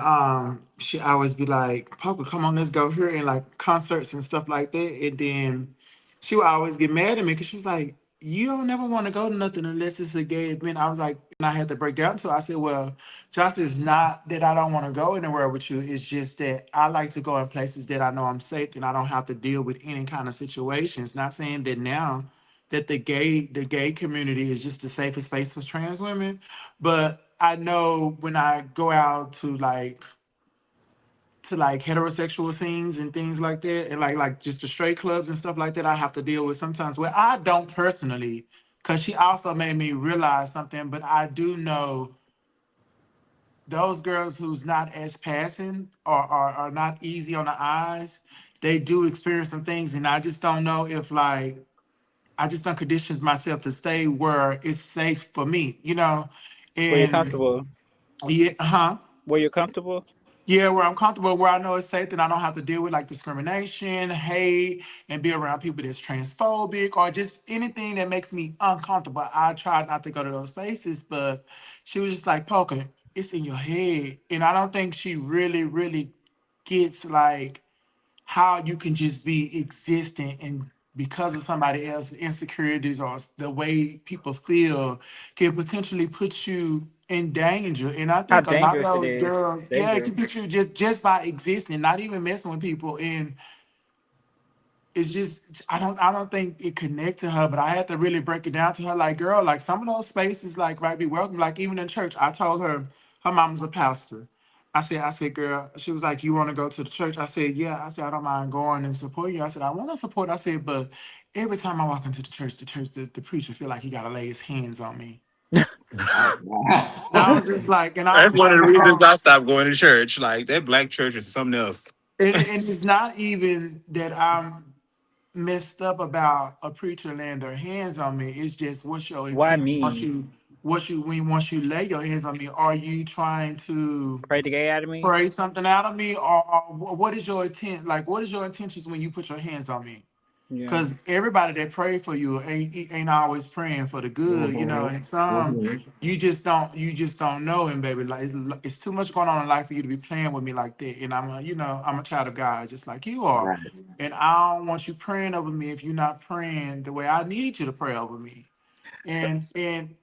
she always be like, Poker, come on, let's go here and like concerts and stuff like that. And then she would always get mad at me because she was like, you don't never want to go to nothing unless it's a gay event. I was like, and I had to break down to her. I said, well, Josh, it's not that I don't want to go anywhere with you. It's just that I like to go in places that I know I'm safe and I don't have to deal with any kind of situations. Not saying that now that the gay community is just the safest space for trans women, but I know when I go out to heterosexual scenes and things like that, and like just the straight clubs and stuff like that, I have to deal with sometimes where I don't personally, because she also made me realize something, but I do know those girls who's not as passing or are not easy on the eyes, they do experience some things, and I just don't know if like I just don't condition myself to stay where it's safe for me, you know, Where you're and comfortable? yeah, huh? Where you're comfortable? Yeah, where I'm comfortable, where I know it's safe, and I don't have to deal with like discrimination, hate, and be around people that's transphobic or just anything that makes me uncomfortable. I try not to go to those places, but she was just like, Poker, it's in your head. And I don't think she really, really gets like how you can just be existing and because of somebody else's insecurities or the way people feel can potentially put you in danger. And I How think a lot of dangerous it those is. girls, yeah, it Dangerous. can put you just by existing, not even messing with people. And it's just I don't think it connect to her, but I had to really break it down to her. Like, girl, like some of those spaces like right be welcome. Like even in church, I told her her mom's a pastor. I said, girl, she was like, you want to go to the church? I said, yeah. I said, I don't mind going and supporting you. I said, I want to support. I said, but every time I walk into the preacher feel like he gotta lay his hands on me. Oh, And I wow. was just like, and I That's was one like, of the reasons Mom, I stopped going to church. Like that black church is something else. and it's not even that I'm messed up about a preacher laying their hands on me. It's just what's your Why intent me? once you lay your hands on me. Are you trying to Pray the gay out of me? pray something out of me, or what is your intent? Like, what is your intentions when you put your hands on me? Yeah. Because everybody that prayed for you ain't always praying for the good, you know. Mhm, And some mhm. you just don't know him, baby. Like it's too much going on in life for you to be playing with me like that. And I'm a child of God, just like you are. Right. And I don't want you praying over me if you're not praying the way I need you to pray over me. So, And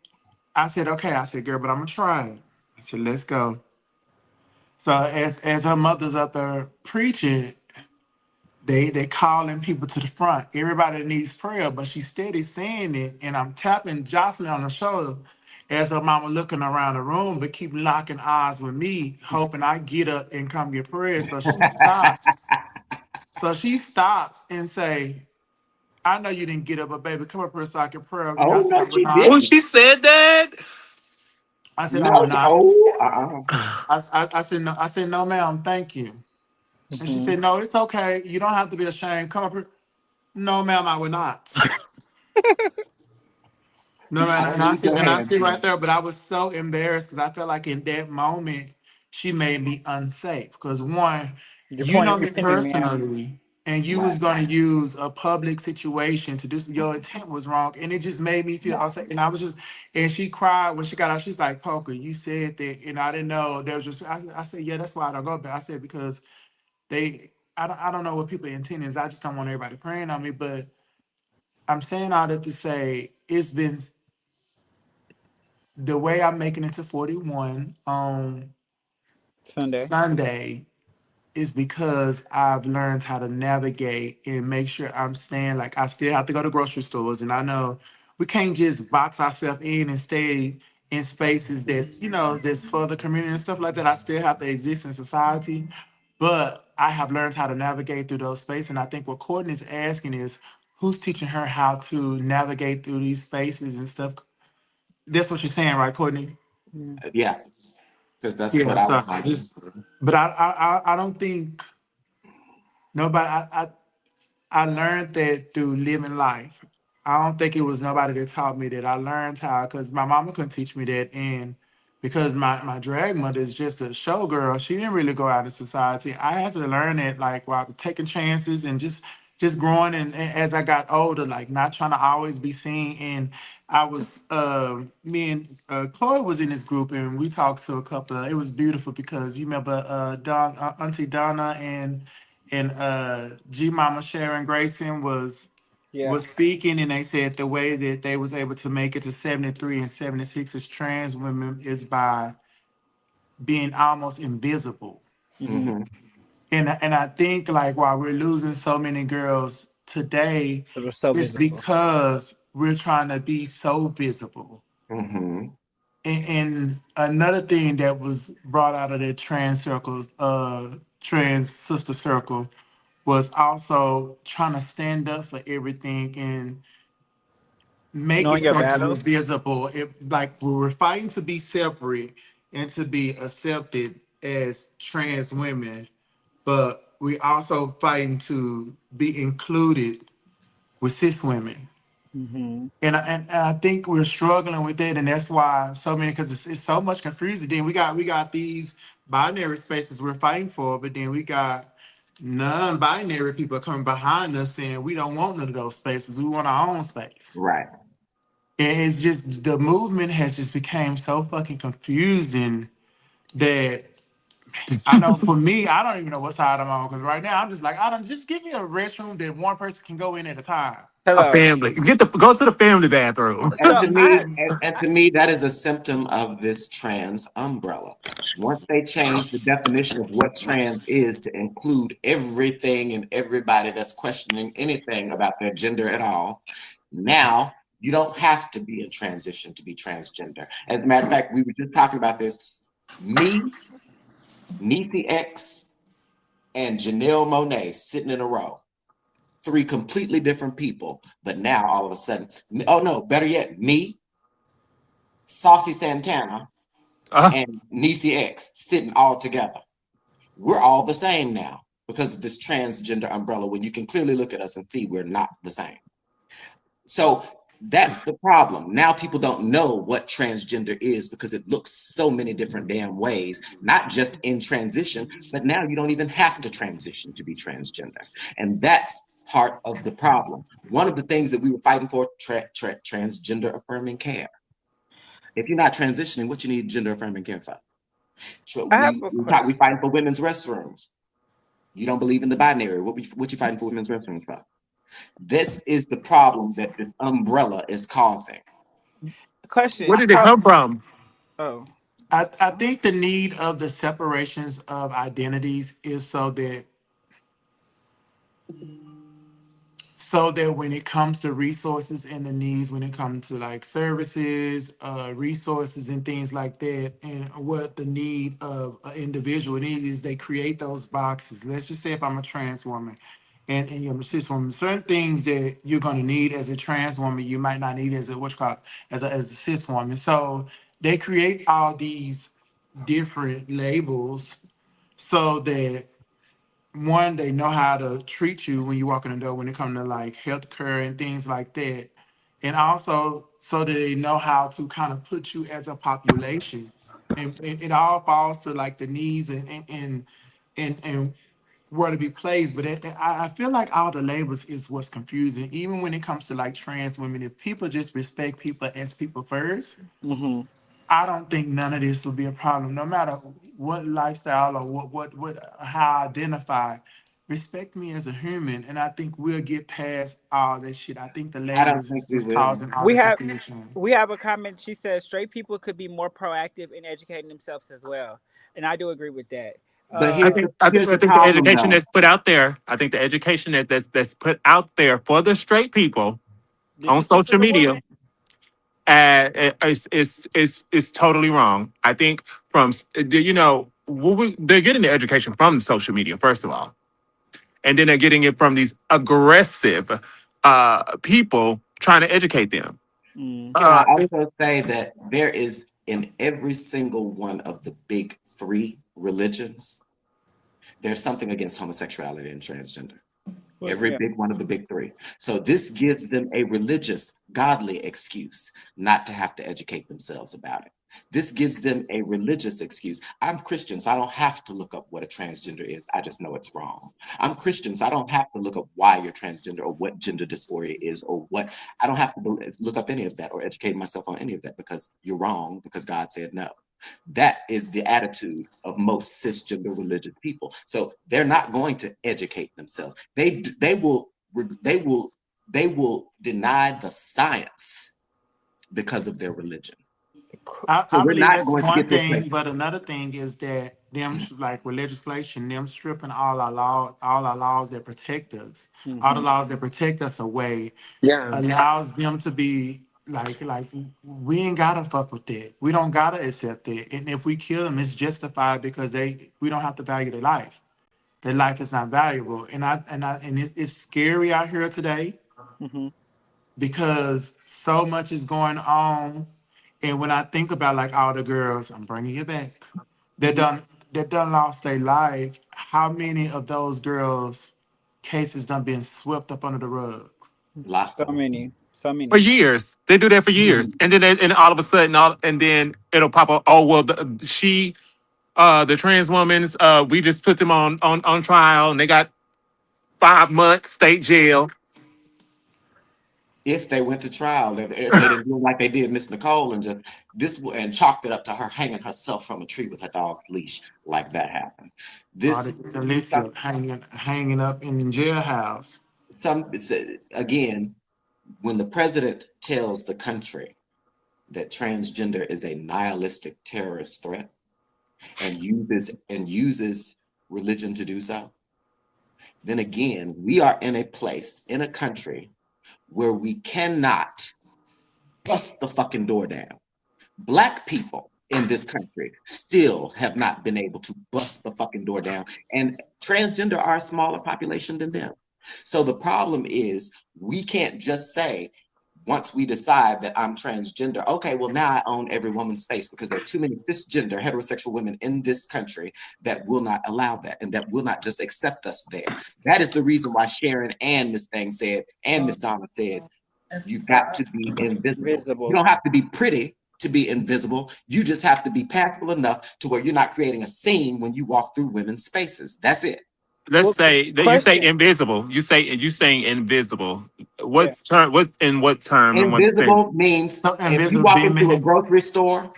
I said, okay. I said, girl, but I'm gonna try. I said, let's go. So as her mother's up there preaching, they calling people to the front. Everybody needs prayer, but she's steady saying it, and I'm tapping Jocelyn on the shoulder as her mama looking around the room, but keep locking eyes with me, hoping I get up and come get prayer. So she stops. So she stops and say, I know you didn't get up, but baby, come up here so I can pray over you. I Oh, said, no, I will she Oh, not. didn't. she said that. I said, I No, will not. oh, uh-uh. I said, no, no, ma'am, thank you. And she mhm. said, no, it's okay. You don't have to be ashamed. Come up here. No, ma'am, I will not. No, I man, don't need your and I hands see right on. there, but I was so embarrassed because I felt like in that moment she made me unsafe. Because one, You're you pointing know the me finger, ma'am. personally, and you was Right, going to use a public situation to do your intent was wrong, and it just made me feel right. unsafe. And I was just, and she cried when she got out. She's like, "Poker, you said that," and I didn't know there was just. I said, "Yeah, that's why I don't go back." I said because I don't know what people intent is. I just don't want everybody praying on me, but I'm saying all that to say it's been the way I'm making it to 41 on Sunday. Sunday is because I've learned how to navigate and make sure I'm staying like I still have to go to grocery stores and I know we can't just box ourselves in and stay in spaces that's, that's for the community and stuff like that. I still have to exist in society, but I have learned how to navigate through those spaces. And I think what Courtney is asking is, who's teaching her how to navigate through these spaces and stuff? That's what you're saying, right, Courtney? Mm. Yeah, because that's Yeah. what I So was I fighting. just, but I don't think nobody. I learned that through living life. I don't think it was nobody that taught me that. I learned how, because my mama couldn't teach me that, and because my drag mother is just a showgirl, she didn't really go out in society. I had to learn it like while taking chances and just growing, and as I got older, like not trying to always be seen. And I was me and Chloe was in this group, and we talked to a couple. It was beautiful because you remember Auntie Donna and G Mama Sharon Grayson Yeah. was speaking, and they said the way that they was able to make it to 73 and 76 as trans women is by being almost invisible. Mm-hmm. Mm-hmm. And I think like why we're losing so many girls today It was so is visible. because we're trying to be so visible. Mm-hmm. And another thing that was brought out of that trans circles, trans sister circle, was also trying to stand up for everything and make it Knowing your so that we're battles. visible. Like we were fighting to be separate and to be accepted as trans women, but we also fighting to be included with cis women. Mm-hmm. And I think we're struggling with that, and that's why so many, because it's so much confusion. Then we got these binary spaces we're fighting for, but then we got non-binary people coming behind us saying we don't want none of those spaces. We want our own space. Right. And it's just the movement has just become so fucking confusing that I know for me, I don't even know what side I'm on because right now I'm just like, I don't just give me a restroom that one person can go in at a time. A Hello. family. Go to the family bathroom. And So to I. me, and to me, that is a symptom of this trans umbrella. Once they change the definition of what trans is to include everything and everybody that's questioning anything about their gender at all, now you don't have to be in transition to be transgender. As a matter of fact, we were just talking about this. Me, Niecy X, and Janelle Monáe sitting in a row. Three completely different people, but now all of a sudden, oh no, better yet, me, Saucy Santana, Uh, and Niecy X sitting all together. We're all the same now because of this transgender umbrella when you can clearly look at us and see we're not the same. So that's the problem. Now people don't know what transgender is because it looks so many different damn ways, not just in transition, but now you don't even have to transition to be transgender. And that's part of the problem. One of the things that we were fighting for, transgender affirming care. If you're not transitioning, what you need gender affirming care for? So I have we a we talk, we question. fighting for women's restrooms. You don't believe in the binary. What you fighting for women's restrooms for? This is the problem that this umbrella is causing. where Question. did it So. come from? Oh. I think the need of the separations of identities is so that when it comes to resources and the needs, when it comes to like services, resources and things like that, and what the need of an individual needs is, they create those boxes. Let's just say if I'm a trans woman and you're a cis woman, certain things that you're going to need as a trans woman, you might not need as a what's called as a cis woman. So they create all these different labels so that one, they know how to treat you when you walk in the door when it comes to like healthcare and things like that. And also so that they know how to kind of put you as a population. And it all falls to like the needs and where to be placed. But I feel like all the labels is what's confusing. Even when it comes to like trans women, if people just respect people as people first, Mm-hmm. I don't think none of this will be a problem, no matter what lifestyle or what how I identify. Respect me as a human, and I think we'll get past all that shit. I think the I don't labels think is we just will. causing all We the have confusion. we have a comment. She says straight people could be more proactive in educating themselves as well, and I do agree with that. But I Uh, think I think here's I the think the problem education though. that's put out there. I think the education that's put out there for the straight people did on she say she's social a media. woman? It's totally wrong. I think they're getting the education from social media first of all, and then they're getting it from these aggressive people trying to educate them. Mm. Can I It- also say that there is in every single one of the big three religions, there's something against homosexuality and transgender. Well, Every yeah. big one of the big three. So this gives them a religious, godly excuse not to have to educate themselves about it. This gives them a religious excuse. I'm Christian, so I don't have to look up what a transgender is. I just know it's wrong. I'm Christian, so I don't have to look up why you're transgender or what gender dysphoria is or what. I don't have to look up any of that or educate myself on any of that because you're wrong because God said no. That is the attitude of most cisgender religious people. So they're not going to educate themselves. They will they will deny the science because of their religion. So I we're believe not that's going to one get to a place. thing, but another thing is that them like with legislation, them stripping all our laws that protect us, all the Mm-hmm. laws that protect us away, Yeah. allows them to be like we ain't gotta fuck with that. We don't gotta accept that. And if we kill them, it's justified because we don't have to value their life. Their life is not valuable. And it's scary out here today Mm-hmm. because so much is going on. And when I think about like all the girls, I'm bringing it back, that Mm-hmm. done lost their life. How many of those girls' cases done been swept up under the rug? Lots So of them. many. So for many. years, they do that for years, and and all of a sudden, and then it'll pop up. Oh well, the trans women, we just put them on trial, and they got 5 months state jail. If they went to trial, if they didn't do it like they did Miss Nicole and just and chalked it up to her hanging herself from a tree with her dog's leash, like that happened. Or the This Alicia hanging up in the jailhouse. some again, when the president tells the country that transgender is a nihilistic terrorist threat and uses religion to do so, then again, we are in a place, in a country where we cannot bust the fucking door down. Black people in this country still have not been able to bust the fucking door down, and transgender are a smaller population than them. So the problem is we can't just say, once we decide that I'm transgender, okay, well, now I own every woman's space because there are too many cisgender heterosexual women in this country that will not allow that and that will not just accept us there. That is the reason why Sharon and Miss Thing said, and Miss Donna said, you've got to be invisible. You Visible. don't have to be pretty to be invisible. You just have to be passable enough to where you're not creating a scene when you walk through women's spaces. That's it. Let's Well, say that you say question. invisible. You saying invisible. Yeah. What's term? What's in what term and what sense? Invisible means So if you invisible walk being into a grocery store,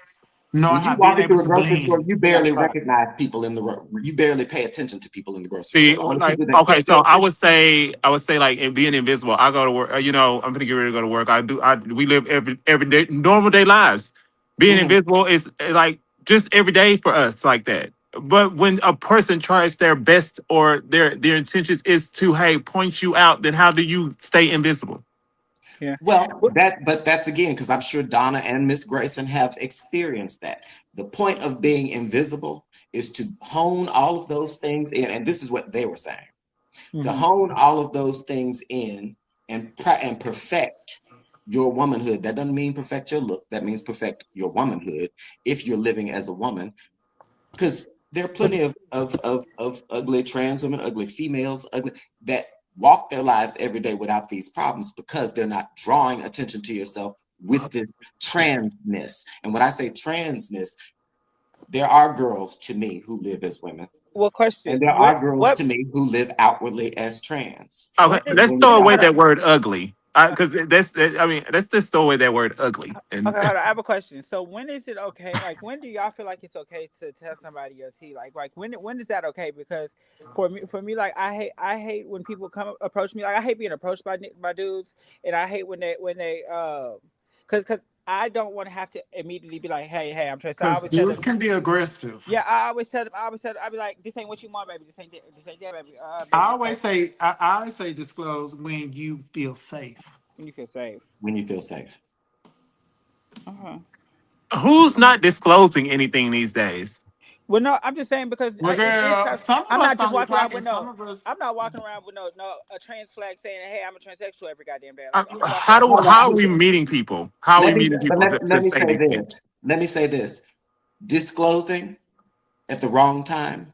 knowing when you how walk being able into a to grocery store, blend. you Yeah. barely recognize people in the room. You barely pay attention to people in the grocery See, store. The only like people that okay, pay so attention. I would say like it being invisible. I go to work. I'm gonna get ready to go to work. We live every day normal day lives. Being Mhm. invisible is like just every day for us like that. But when a person tries their best or their intentions is to point you out, then how do you stay invisible? Yeah. Well, Well, but that's again because I'm sure Donna and Miss Grayson have experienced that. The point of being invisible is to hone all of those things in, and this is what they were saying: to mm-hmm. hone all of those things in and perfect your womanhood. That doesn't mean perfect your look. That means perfect your womanhood if you're living as a woman, because there are plenty of ugly trans women, ugly females, ugly that walk their lives every day without these problems because they're not drawing attention to yourself with this transness. And when I say transness, there are girls to me who live as women, Well, question. and there What? are girls What? to me who live outwardly as trans. Okay, When did? And let's when throw you're away Hold out, on. that word ugly. Because I mean, let's just throw away that word ugly. And Okay, hold on. I have a question. So when is it okay? Like when do y'all feel like it's okay to tell somebody your tea? Like when is that okay? Because for me, like I hate when people come approach me. Like I hate being approached by dudes, and I hate cause I don't want to have to immediately be like, hey, I'm trying. So I Because always tell dudes them, can be aggressive. yeah, I be like, this ain't what you want, baby. This ain't that, baby. I Baby, always say I always say disclose when you feel safe. when you feel safe. when you feel safe. Uh-huh. Who's not disclosing anything these days? Well, no, I'm just saying because Well, it's girl, kind. some of I'm us not just don't look walking around like with it. Some no. of us. I'm not walking around with no a trans flag saying, "Hey, I'm a transsexual" every goddamn day. Like I'm not walking How around do saying Hold that. how are on. we meeting people? How are we Let me meeting but people to let me say say these things? this. Let me say this. Disclosing at the wrong time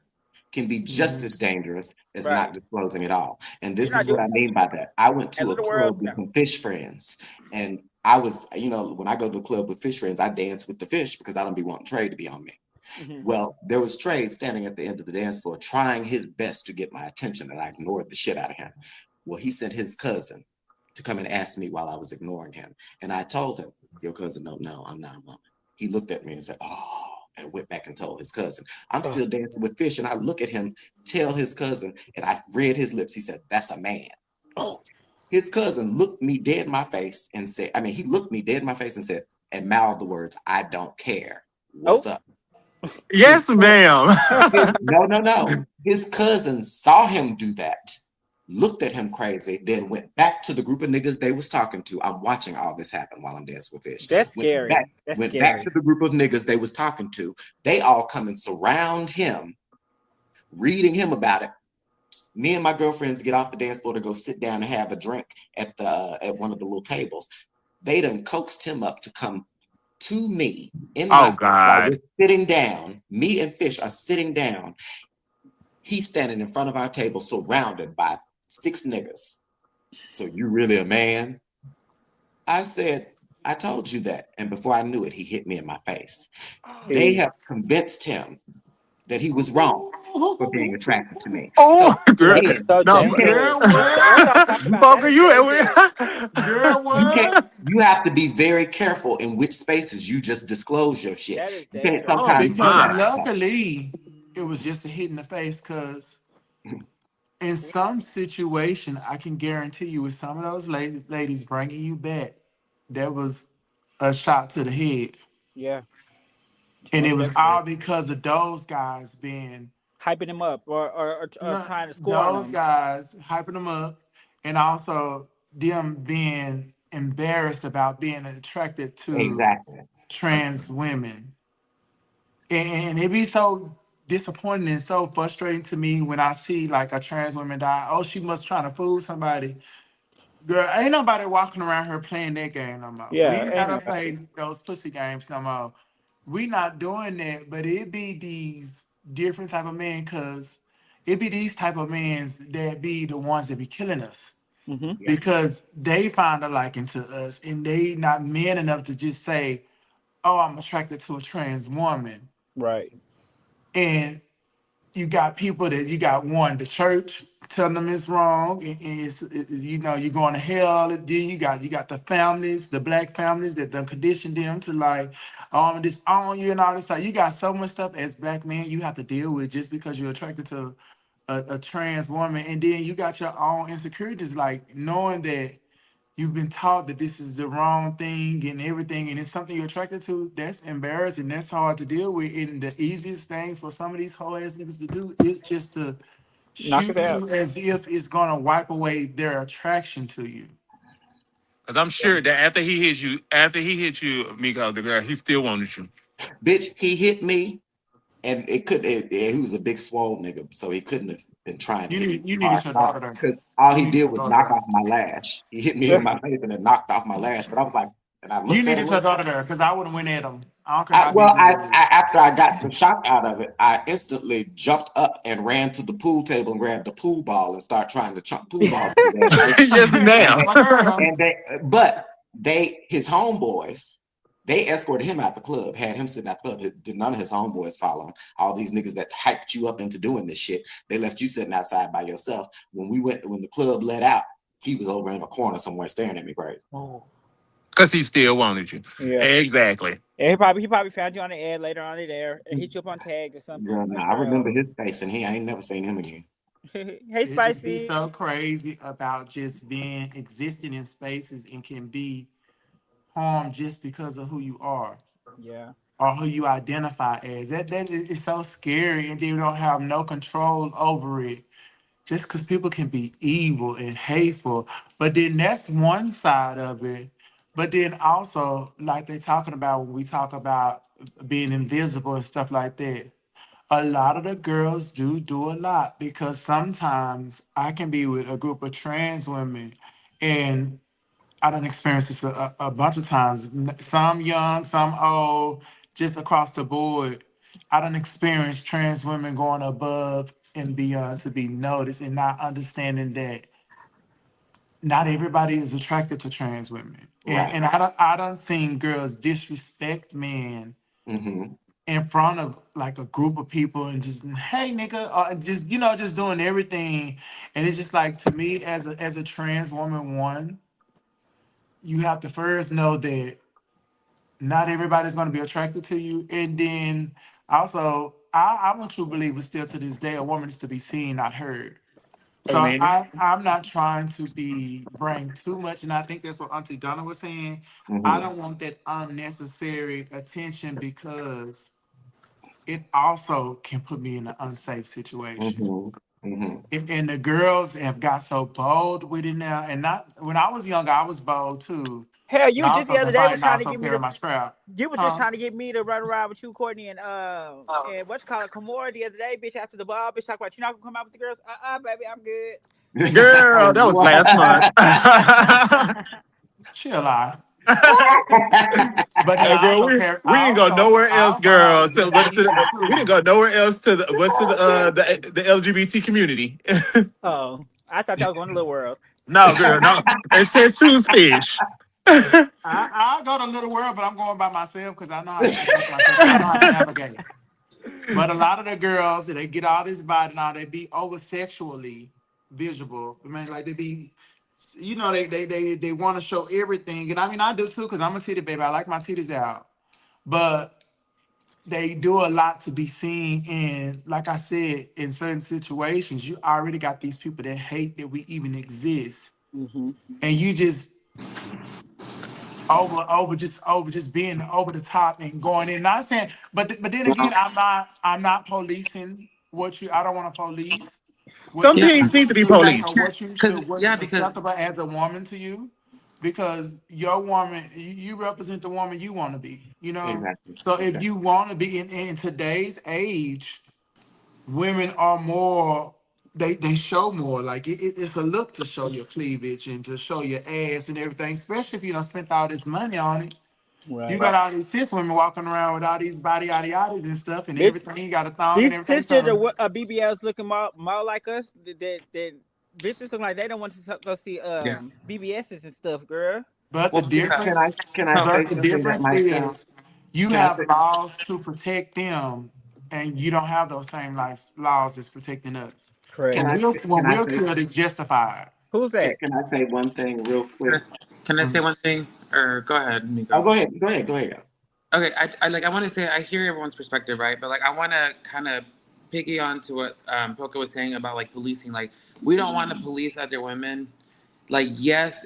can be just Mhm. as dangerous as not Right. disclosing at all. And You're this not is what doing. I mean by that. I went And to let a the world club with know. some fish friends, and I was, when I go to a club with fish friends, I dance with the fish because I don't be wanting Trey to be on me. Hmm. Well, there was Trey standing at the end of the dance floor trying his best to get my attention, and I ignored the shit out of him. Well, he sent his cousin to come and ask me while I was ignoring him. And I told him, your cousin don't know I'm not a woman. He looked at me and said, oh, and went back and told his cousin. I'm Oh. still dancing with fish. And I look at him, tell his cousin, and I read his lips. He said, that's a man. Oh. His cousin looked me dead in my face and said, he looked me dead in my face and said, and mouthed the words, I don't care. What's Oh. up? His Yes, ma'am. no. His cousin saw him do that, looked at him crazy, then went back to the group of niggas they was talking to. I'm watching all this happen while I'm dancing with fish. That's Went back, scary. That's went back to scary. the group of niggas they was talking to. They all come and surround him, reading him about it. Me and my girlfriends get off the dance floor to go sit down and have a drink at one of the little tables. They done coaxed him up to come to me in my Oh face while we're God. sitting down. Me and Fish are sitting down. He's standing in front of our table, surrounded by 6 niggas. So you really a man? I said, I told you that. And before I knew it, he hit me in my face. They See, have convinced him that he was wrong for being attracted to me. Oh, So girl. that is again, so No. you can't, dangerous. Girl, That's what? what I'm talking about. That Poker, is you. dangerous. Girl, you can't, what? you have to be very careful in which spaces you just disclose your shit. That is You can't dangerous. Oh sometimes do Because that. my. luckily, it was just a hit in the face. Because in We some situation, I can guarantee you, with some of those ladies bringing you back, that was a shot to the head, Yeah, and it most was definitely all because of those guys being hyping him up or no, trying to score on those him. guys hyping them up, and also them being embarrassed about being attracted to Exactly. trans women. And it be so disappointing and so frustrating to me when I see like a trans woman die. Oh, she must trying to fool somebody. Girl, ain't nobody walking around here playing that game no more. We Yeah, ain't ain't gotta nobody. play those pussy games no more. We not doing that, but it be these different type of men, cause it be these type of men that be the ones that be killing us. Hmm. Yes. Because they find a liking to us and they not men enough to just say, oh, I'm attracted to a trans woman. Right. And you got people that you got one, the church telling them it's wrong, and you're going to hell. And then you got the families, the black families that done conditioned them to like, this on you and all this. Like, you got so much stuff as black men you have to deal with just because you're attracted to a trans woman, and then you got your own insecurities, like knowing that you've been taught that this is the wrong thing and everything, and it's something you're attracted to. That's embarrassing. That's hard to deal with. And the easiest things for some of these whole ass niggas to do is just to Knock it shoot out. you as if it's gonna wipe away their attraction to you. Cause I'm sure that after he hit you, Miko, the girl, he still wanted you. Bitch, he hit me. And he was a big swole nigga, so he couldn't have been trying to You hit me need you too need to hard. shut daughter down. Because all You he need to did shut was daughter knock down. off my lash. He hit me in my face and then knocked off my lash. But I was like, and I You looked need at to him. shut daughter there because I wouldn't win at him. I don't care I, how well, big I, you I is. after I got the shock out of it, I instantly jumped up and ran to the pool table and grabbed the pool ball and started trying to chunk pool balls in his ass face. Yes, And ma'am. My girl. but his homeboys, they escorted him out the club, had him sitting at the club. Did none of his homeboys follow him? All these niggas that hyped you up into doing this shit, they left you sitting outside by yourself. When the club let out, he was over in a corner somewhere staring at me crazy. Oh. Cause he still wanted you. Yeah. Exactly. Yeah, he probably found you on the ad later on in there and hit you up on tag or something. Girl, Like, nah, I remember girl. his face, and I ain't never seen him again. Hey, It just be Spicy. so crazy about just being existing in spaces and can be harmed just because of who you are Yeah. or who you identify as. That is so scary, and then you don't have no control over it. Just because people can be evil and hateful, but then that's one side of it. But then also, like they talking about when we talk about being invisible and stuff like that, a lot of the girls do a lot because sometimes I can be with a group of trans women and I done experienced this a bunch of times. Some young, some old, just across the board. I done experienced trans women going above and beyond to be noticed and not understanding that not everybody is attracted to trans women. And Right. and I done seen girls disrespect men Mm-hmm. in front of like a group of people and just hey nigga, just just doing everything. And it's just like to me as a trans woman, one, you have to first know that not everybody's going to be attracted to you. And then also, I'm a true believer still to this day, a woman is to be seen, not heard. So Amen. I'm not trying to be bring too much, and I think that's what Auntie Donna was saying. I Mm-hmm. don't want that unnecessary attention because it also can put me in an unsafe situation. Mm-hmm. Mm-hmm. And the girls have got so bold with it now. And not when I was younger, I was bold too. Hell, And you just the also other day was confined, trying to also get me to. carrying my strap. You was just Huh? trying to get me to run around with you, Courtney, and what you call it, Kimora the other day, bitch. After the ball, bitch, talk about you not gonna come out with the girls. Baby, I'm good. Girl, that was last month. What? She a lie. But then Hey, I girl, also we carry. we didn't go nowhere I else, also have a girl. To, but to disease the, we didn't too. go nowhere else to the LGBT community. Oh, I thought y'all was going to Little World. No, girl, no. It says choose fish. I go to Little World, but I'm going by myself because I know how to conduct myself and I know how to navigate. But a lot of the girls, they get all this body now, they be over sexually visible. I mean, like they be, they want to show everything. And I mean, I do too, because I'm a titty baby. I like my titties out. But they do a lot to be seen. And like I said, in certain situations, you already got these people that hate that we even exist. Mm-hmm. And you just over just being over the top and going in. Not saying, but then again, I'm not policing what you. I don't want to police what Some you Yeah, things should need to be do because or policed. what's because acceptable as a woman to you, because your woman, you represent the woman you want to be. Exactly. So if Exactly. you want to be in today's age, women are more. They show more like it's a look to show your cleavage and to show your ass and everything, especially if you don't spent all this money on it. You Right, got Right. all these cis women walking around with all these body yada yadas and stuff and bitch. everything. You got a thong and These everything. So, sisters are BBLs looking more like us. That bitches look like they don't want to go see yeah. BBSs and stuff, girl. but the Well, yeah. difference, Can I So say but the something that difference might sound? is, you Can I have say? laws to protect them, and you don't have those same laws that's protecting us. Correct. Can I? When Can I we're say? killed, it's justified. Who's that? Can I say one thing real can quick? can I say Mhm. one thing? Or go ahead, Oh, Nico. go ahead. Go ahead. Go ahead. Okay, I like I want to say I hear everyone's perspective, right? But like I want to kind of piggy on to what Poca was saying about like policing. Like we don't want to police other women. Like yes,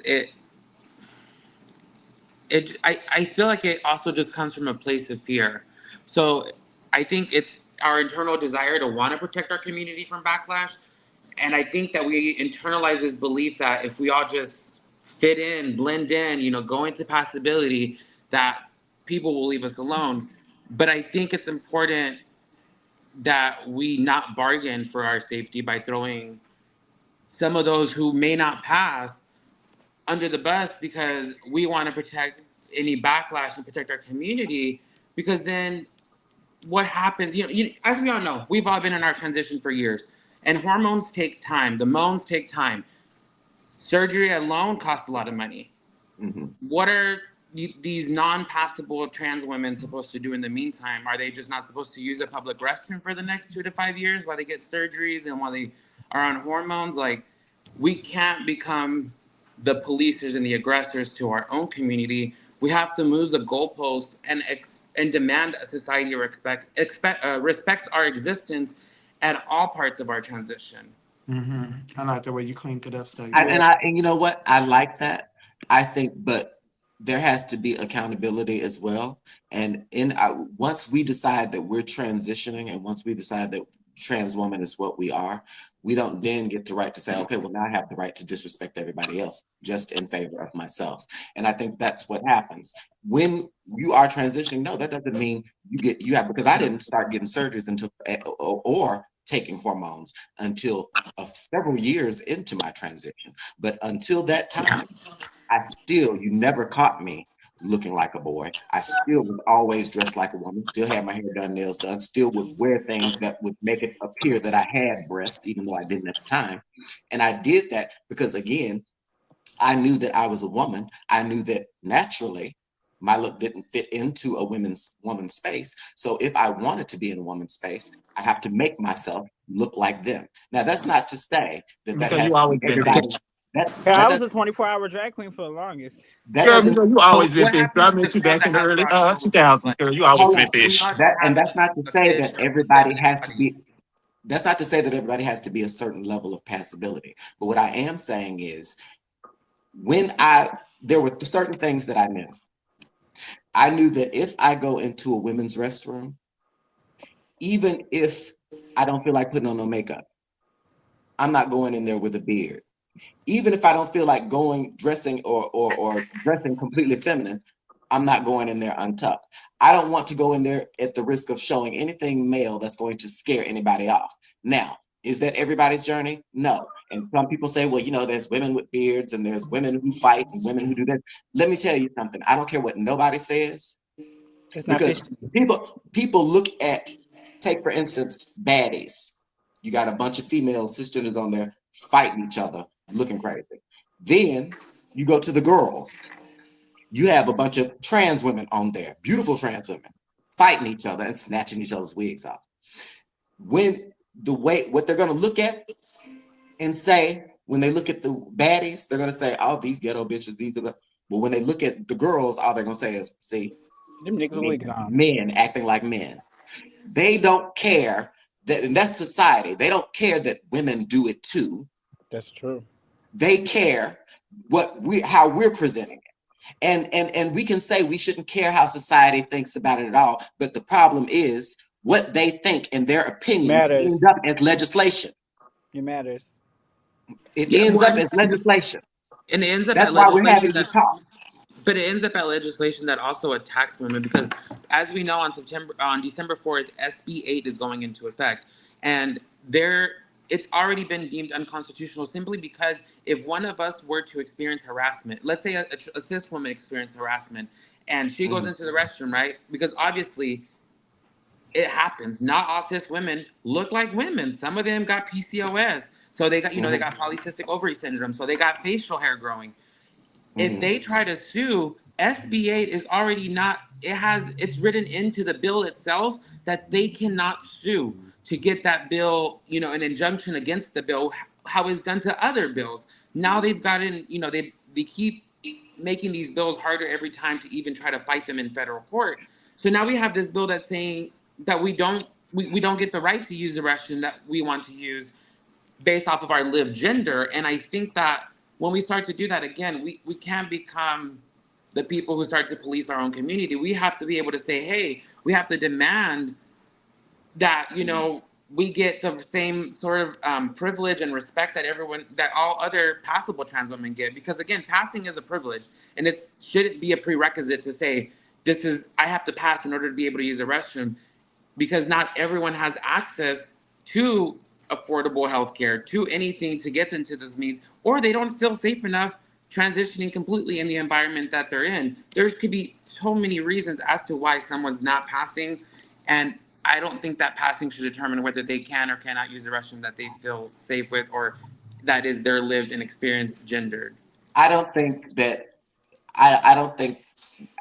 I feel like it also just comes from a place of fear. So I think it's our internal desire to want to protect our community from backlash. And I think that we internalize this belief that if we all just fit in, blend in, go into possibility, that people will leave us alone. But I think it's important that we not bargain for our safety by throwing some of those who may not pass under the bus because we want to protect any backlash and protect our community. Because then what happens, as we all know, we've all been in our transition for years, and hormones take time, the moans take time. Surgery alone costs a lot of money. Hmm. What are these non-passable trans women supposed to do in the meantime? Are they just not supposed to use a public restroom for the next 2 to 5 years while they get surgeries and while they are on hormones? Like, we can't become the policers and the aggressors to our own community. We have to move the goalposts and demand a society respects our existence at all parts of our transition. I like the way you cleaned it up, Yeah. Stacey. And you know what? I like that. I think, but there has to be accountability as well. And once we decide that we're transitioning, and once we decide that trans woman is what we are, we don't then get the right to say, okay, well, now I have the right to disrespect everybody else just in favor of myself. And I think that's what happens when you are transitioning. No, that doesn't mean you have, because I didn't start getting surgeries until or taking hormones until several years into my transition. But until that time, you never caught me looking like a boy. I still was always dressed like a woman, still had my hair done, nails done, still would wear things that would make it appear that I had breasts, even though I didn't at the time. And I did that because, again, I knew that I was a woman. I knew that naturally my look didn't fit into a woman's space. So if I wanted to be in a woman's space, I have to make myself look like them. Now, that's not to say that Because has you to be always been everybody. bitch. Yeah, I was Doesn't a 24-hour drag queen for the longest. that Girl, doesn't because you But always been what bitch. I happens to met you the girl back that in the has early broad shoulders? 2000s, girl. You always hold been on. We bitch. also That have and the that's not to the say fish that and everybody feminine has to bodies. be. That's not to say that everybody has to be a certain level of passability. But what I am saying is, there were certain things that I knew. I knew that if I go into a women's restroom, even if I don't feel like putting on no makeup, I'm not going in there with a beard. Even if I don't feel like dressing or dressing completely feminine, I'm not going in there untucked. I don't want to go in there at the risk of showing anything male that's going to scare anybody off. Now, is that everybody's journey? No. And some people say, well, there's women with beards and there's women who fight and women who do this. Let me tell you something. I don't care what nobody says, It's not because fish. people look at, take for instance, baddies. You got a bunch of female cisgenders on there fighting each other, looking crazy. Then you go to the girls. You have a bunch of trans women on there, beautiful trans women, fighting each other and snatching each other's wigs off. What they're going to look at and say, when they look at the baddies, they're going to say, oh, these ghetto bitches, these are the. But when they look at the girls, all they're going to say is, see, Them niggas with wigs on. men acting like men. They don't care that, and that's society. They don't care that women do it too. That's true. They care how we're presenting it. And we can say we shouldn't care how society thinks about it at all, but the problem is what they think and their opinions Matters. ends up as legislation. It matters. It Yeah, ends well, up as legislation. and it ends up That's at why we're legislation having that, these talks. but it ends up at legislation that also attacks women because, as we know, on December 4th, SB 8 is going into effect, and it's already been deemed unconstitutional simply because if one of us were to experience harassment, let's say a cis woman experienced harassment, and she goes into the restroom, right? Because obviously it happens. Not all cis women look like women. Some of them got PCOS. So they got, they got polycystic ovary syndrome. So they got facial hair growing. If they try to sue, SB8 is already not, it's written into the bill itself that they cannot sue to get that bill, an injunction against the bill, how it's done to other bills. Now they've gotten, they keep making these bills harder every time to even try to fight them in federal court. So now we have this bill that's saying that we don't get the right to use the restroom that we want to use based off of our lived gender. And I think that when we start to do that again, we can't become the people who start to police our own community. We have to be able to say, hey, we have to demand that, we get the same sort of privilege and respect that all other passable trans women get. Because again, passing is a privilege, and it shouldn't be a prerequisite to say, I have to pass in order to be able to use a restroom, because not everyone has access to affordable healthcare, to anything to get them to those needs, or they don't feel safe enough transitioning completely in the environment that they're in. There could be so many reasons as to why someone's not passing, and I don't think that passing should determine whether they can or cannot use a restroom that they feel safe with, or that is their lived and experienced gendered. I don't think that. I don't think.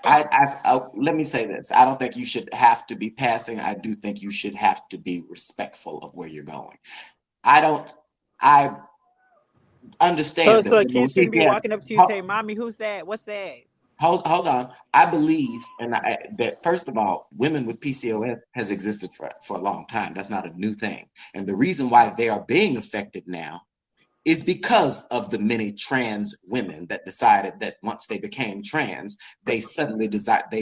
Let me say this. I don't think you should have to be passing. I do think you should have to be respectful of where you're going. I So, understand that so a women kid with shouldn't be PCOS. walking up to you and say, "Mommy, who's that? What's that?" Hold on. I believe, that first of all, women with PCOS has existed for a long time. That's not a new thing. And the reason why they are being affected now is because of the many trans women that decided that once they became trans, they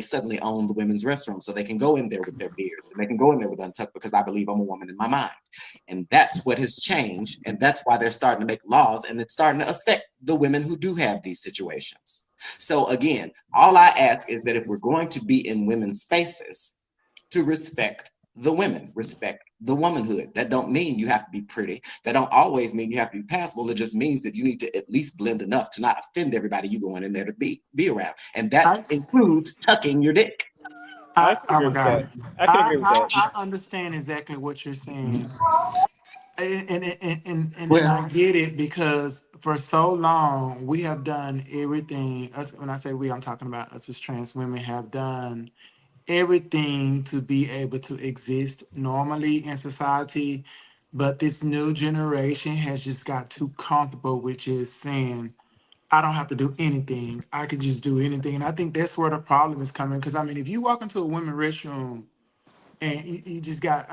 suddenly own the women's restroom, so they can go in there with their beards and they can go in there with untucked because I believe I'm a woman in my mind. And that's what has changed, and that's why they're starting to make laws, and it's starting to affect the women who do have these situations. So again, all I ask is that if we're going to be in women's spaces, to respect the women, respect the womanhood. That don't mean you have to be pretty. That don't always mean you have to be passable. It just means that you need to at least blend enough to not offend everybody you going in there to be around. And that I, includes tucking your dick. I can oh agree my with that. God. I can agree with that. I understand exactly what you're saying. And Well, I get it because for so long we have done everything. Us, when I say we, I'm talking about us as trans women have done everything to be able to exist normally in society. But this new generation has just got too comfortable with just saying, I don't have to do anything. I can just do anything. And I think that's where the problem is coming. Because I mean, if you walk into a women's restroom and you just got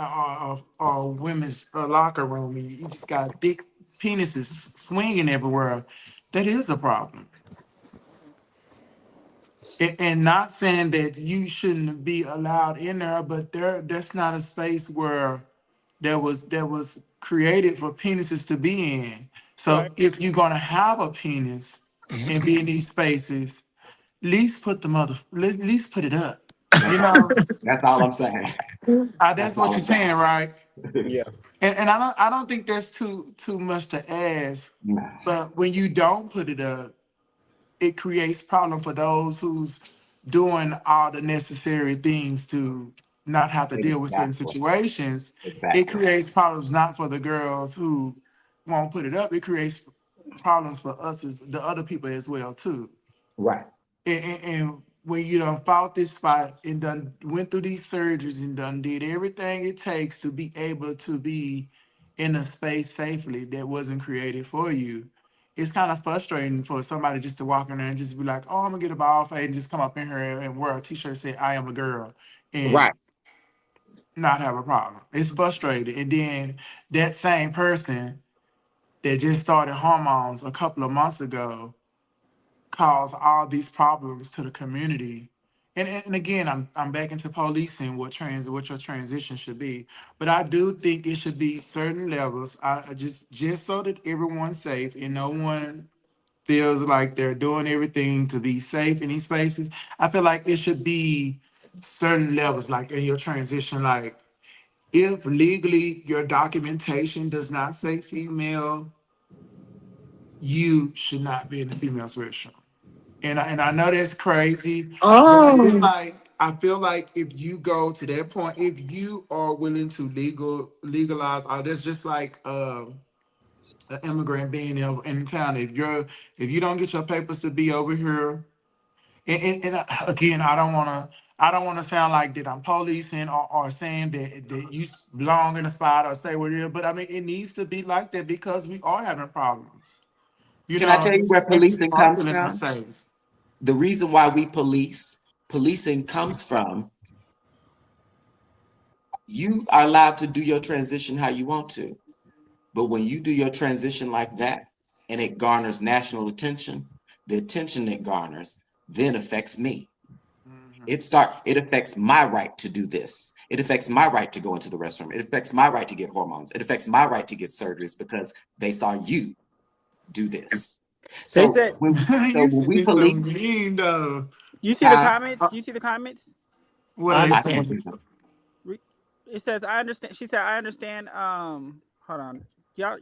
a women's locker room, and you just got thick penises swinging everywhere, that is a problem. And not saying that you shouldn't be allowed in there, but that's not a space where that was created for penises to be in. Right. So if you're gonna have a penis and be in these spaces, at least put at least put it up. that's You all. know, That's all I'm saying. That's that's what all you're I'm saying. saying, right? Yeah. And I don't think that's too much to ask. No, But when you don't put it up, it creates problem for those who's doing all the necessary things to not have to deal with certain exactly. situations. It Exactly. creates problems not for the girls who won't put it up. It creates problems for us as the other people as well too. Right. And when you done fought this fight and done went through these surgeries and done did everything it takes to be able to be in a space safely that wasn't created for you, it's kind of frustrating for somebody just to walk in there and just be like, oh, I'm gonna get a ball fade and just come up in here and wear a t-shirt say I am a girl and Right. not have a problem. It's frustrating. And then that same person that just started hormones a couple of months ago cause all these problems to the community. And again, I'm back into policing what your transition should be. But I do think it should be certain levels. I just so that everyone's safe and no one feels like they're doing everything to be safe in these spaces. I feel like it should be certain levels, like in your transition, like if legally your documentation does not say female, you should not be in the female's restroom. And I know that's crazy, but Oh. I feel like if you go to that point, if you are willing to legalize, that's just like an immigrant being in town. If you don't get your papers to be over here, again, I don't want to sound like that I'm policing or saying that you belong in a spot or say what it is, but I mean it needs to be like that because we are having problems. Can I tell you where And people policing are comes feeling from? unsafe. The reason why we policing comes from you are allowed to do your transition how you want to. But when you do your transition like that and it garners national attention, the attention it garners then affects me. Mhm. It affects my right to do this. It affects my right to go into the restroom. It affects my right to get hormones. It affects my right to get surgeries because they saw you do this. They So said when so You when should we be so police, mean though. you see the huh? comments? Do you see the comments? What are I they I saying? can't understand. see them. It says I understand. She said I understand. Hold on.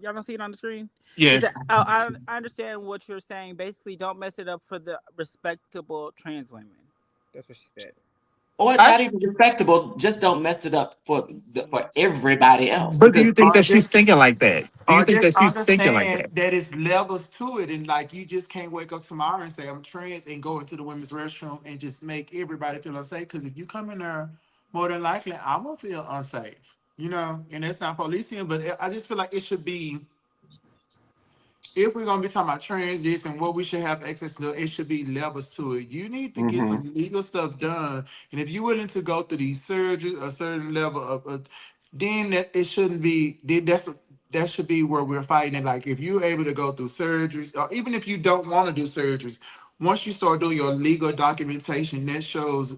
Y'all don't see it on the screen. It Yes. said oh I understand what you're saying. Basically, don't mess it up for the respectable trans women. That's what she said. Or I not even respectable, just don't mess it up for everybody else. But do Because you think or that she's just thinking like that? Do you or think just that she's thinking like understand that? that it's levels to it, and like you just can't wake up tomorrow and say I'm trans and go into the women's restroom and just make everybody feel unsafe. Because if you come in there, more than likely I'm gonna feel unsafe. And that's not policing, but I just feel like it should be if we're gonna be talking about trans and what we should have access to, it should be levels to it. You need to get mhm. some legal stuff done, and if you're willing to go through these surgeries, a certain level of then that it shouldn't be. Then that's that should be where we're fighting it. Like if you're able to go through surgeries, or even if you don't want to do surgeries, once you start doing your legal documentation, that shows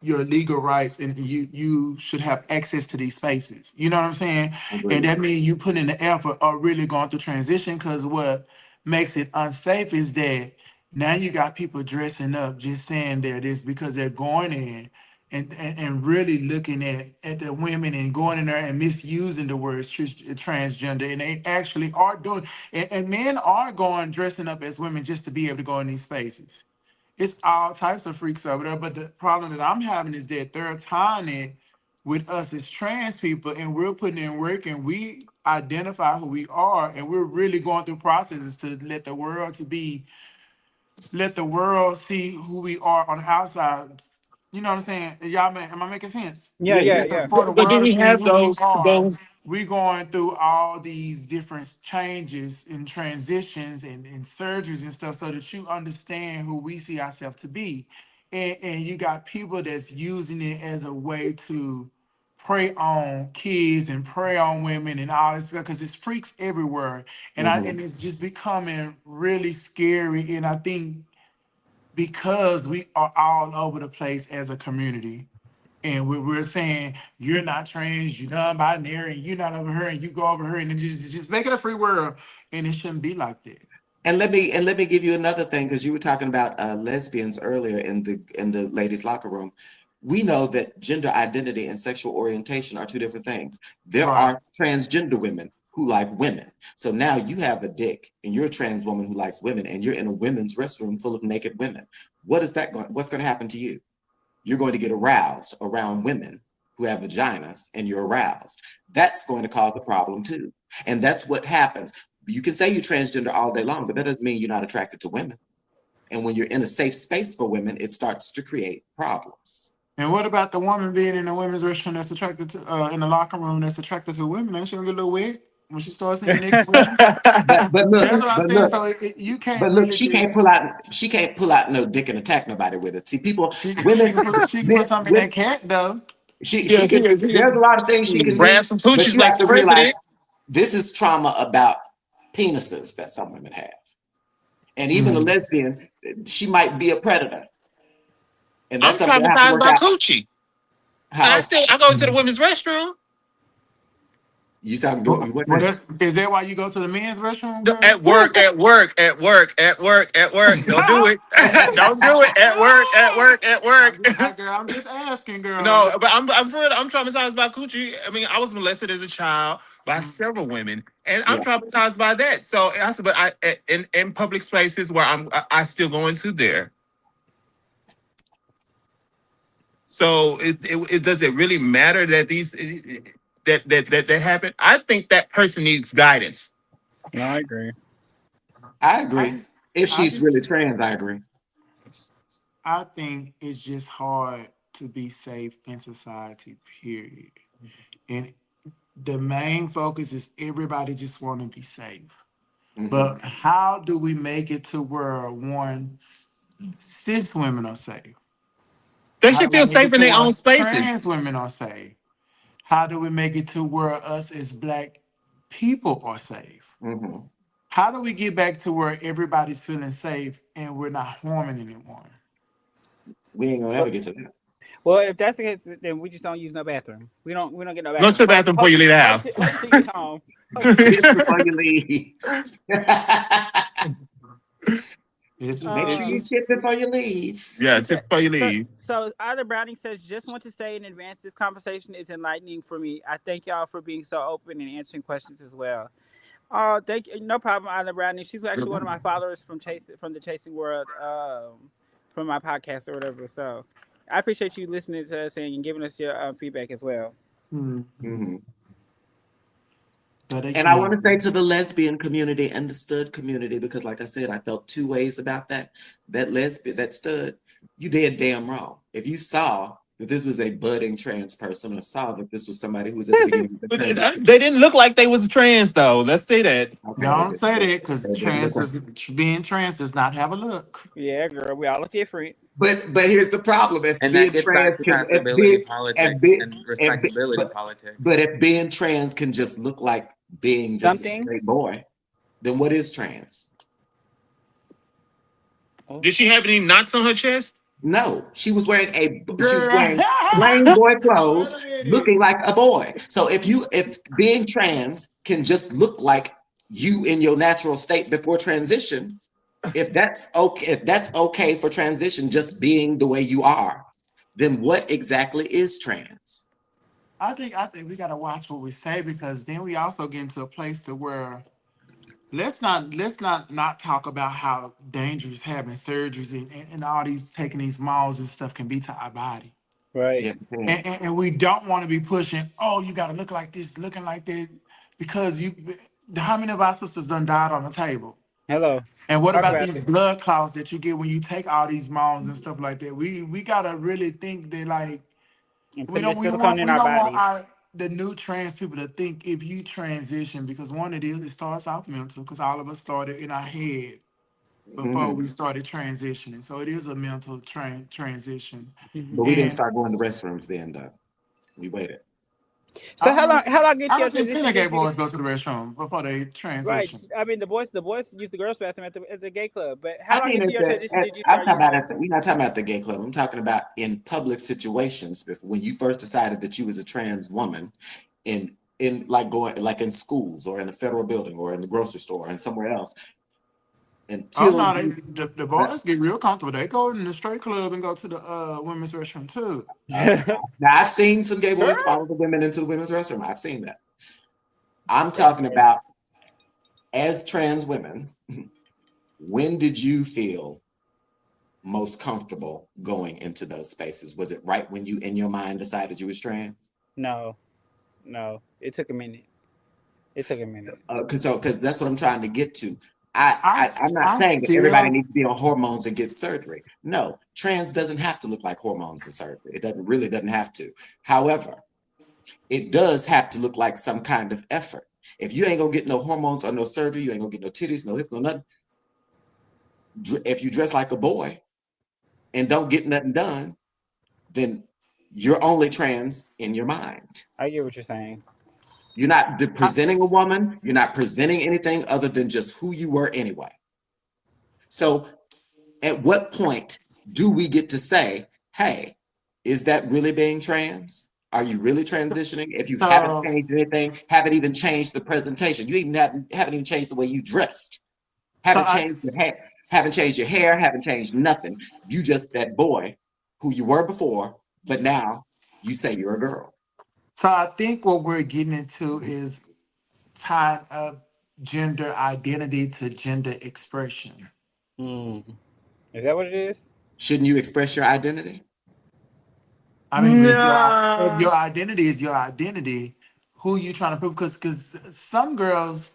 your legal rights, and you should have access to these spaces. You know what I'm saying? And Agreed. that means you put in the effort of really going through transition, because what makes it unsafe is that now you got people dressing up just saying they're this because they're going in and really looking at the women and going in there and misusing the words transgender, and they actually are doing, and men are going dressing up as women just to be able to go in these spaces. It's all types of freaks over there. But the problem that I'm having is that they're tying it with us as trans people, and we're putting in work, and we identify who we are, and we're really going through processes to let the world see who we are on the outside. You know what I'm saying? Am I making sense? Yeah, Yeah, yeah, yeah. yeah. For the But do world to we see have who we are, those we going through all these different changes and transitions and surgeries and stuff so that you understand who we see ourselves to be. And you got people that's using it as a way to prey on kids and prey on women and all this stuff, because it's freaks everywhere. And it's just becoming really scary. And I think because we are all over the place as a community, and we're saying you're not trans, you're non-binary, you're not over here, and you go over here, and just make it a free world, and it shouldn't be like that. And let me give you another thing, because you were talking about lesbians earlier in the ladies' locker room. We know that gender identity and sexual orientation are two different things. There Right. are transgender women who like women. So now you have a dick and you're a trans woman who likes women, and you're in a women's restroom full of naked women. What's going to happen to you? You're going to get aroused around women who have vaginas, and you're aroused. That's going to cause a problem too. And that's what happens. You can say you're transgender all day long, but that doesn't mean you're not attracted to women. And when you're in a safe space for women, it starts to create problems. And what about the woman being in a women's restroom that's attracted to, in the locker room that's attracted to women? Ain't she gonna get a little wet when she starts seeing naked women? But That's look, what I'm but saying. look, So you can't but look, really she can't just, pull out no dick and attack nobody with it. See, people, she women, can put something in that cat though. she Yeah, can, there's a lot of things she can do, grab some but coochies you like have the to realize president. this is trauma about penises that some women have. And even a Mm. lesbian, she might be a predator. And that's I'm something I have to traumatized work by out. coochie. And How? I go to the women's restroom. You sound Well, good. What well, now? Is that why you go to the men's restroom, girl? At work, at work, at work, at work, at work. Don't do it. Don't do it. At work, at work, at work. Girl, I'm just asking, girl. No, but I'm for real. I'm traumatized by coochie. I mean, I was molested as a child by Mm. several women, and I'm Yeah, traumatized by that. So that's, but in public spaces where I still go into there. So does it really matter that that happen? I think that person needs guidance. No, I agree. I I agree. just, If I she's really just, trans, I agree. I think it's just hard to be safe in society, period. And the main focus is everybody just want to be safe. Hmm. But how do we make it to where one, cis women are safe? They How should do we feel make safe it in to their where own spaces. trans women are safe? How do we make it to where us as black people are safe? Hmm. How do we get back to where everybody's feeling safe and we're not harming anyone? We ain't gonna Well, ever get to that. well, if that's the case, then we just don't use no bathroom. We don't get no Go to bathroom. the bathroom before you leave the house. Hope till you get home. Hope till you get Piss home. before you leave. Make sure It's Uh, you just tip before you leave. Yeah, He just said, before you so, leave. so Either Browning says, just want to say in advance, this conversation is enlightening for me. I thank y'all for being so open and answering questions as well. Thank you. No problem, Either Browning. She's actually one of my followers from the Chasing World, from my podcast or whatever. So I appreciate you listening to us and giving us your feedback as well. mhm. Hmm. But And I want to say again, to the lesbian community and the stud community, because like I said, I felt two ways about that. That lesbian, that stud, you did damn wrong. If you saw that this was a budding trans person, or saw that this was somebody who was at the beginning of the But transition, they didn't look like they was trans though. Let's say that. okay, don't say that, they because didn't look like. being trans does not have a look. Yeah, girl, we all look different. But here's the problem: if And that being gets back trans to can, passability if politics being, and respectability but politics. if being trans can just look like being just a Something. straight boy, then what is trans? Oh. Did she have any knots on her chest? No, she was wearing Girl. plain boy Wait clothes, a minute. looking like a boy. So if being trans can just look like you in your natural state before transition, if that's okay for transition, just being the way you are, then what exactly is trans? I think we gotta watch what we say, because then we also get into a place to where let's not talk about how dangerous having surgeries and all these taking these malls and stuff can be to our body. Right. Yes, ma'am. And we don't want to be pushing, oh, you gotta look like this, looking like that, because how many of our sisters done died on the table? Hello. And what Talk about about these it. blood clots that you get when you take all these malls and stuff like that? We gotta really think that, like, And we putting the don't we silicone want in we our don't want bodies. our the new trans people to think if you transition, because one, it starts off mental, because all of us started in our head before Mhm. we started transitioning. So it is a mental transition. Hmm. But we didn't And start going to restrooms then, though. We waited. So how long into I your don't see transition plenty of gay did you get? boys go to the restroom before they Right. transition. I mean, the boys use the girls' bathroom at the gay club. But how I long mean, into your transition did you I'm start talking using about it? we're not talking about the gay club. I'm talking about in public situations. When you first decided that you was a trans woman, in like going like in schools or in a federal building or in the grocery store and somewhere else, Oh until no, you. the uh, boys get real comfortable. They go in the straight club and go to the women's restroom too. Now I've seen some gay Girl. boys follow the women into the women's restroom. I've seen that. I'm talking about as trans women. When did you feel most comfortable going into those spaces? Was it right when you, in your mind, decided you was trans? No, no. It took a minute. It took a minute. Because that's what I'm trying to get to. I'm not I saying that everybody still needs to be on hormones and get surgery. No, trans doesn't have to look like hormones and surgery. It doesn't have to. However, it does have to look like some kind of effort. If you ain't gonna get no hormones or no surgery, you ain't gonna get no titties, no hips, no nothing. If you dress like a boy and don't get nothing done, then you're only trans in your mind. I get what you're saying. You're not presenting a woman. You're not presenting anything other than just who you were anyway. So at what point do we get to say, hey, is that really being trans? Are you really transitioning? If you haven't so changed anything, haven't even changed the presentation, you even haven't even changed the way you dressed, so haven't I changed your hair, haven't changed nothing. You just that boy who you were before, but now you say you're a girl. so I think what we're getting into is tying up gender identity to gender expression. Mm. Is that what it is? Shouldn't you express your identity? I mean, but if No. your identity is your identity, who you trying to prove? Because some girls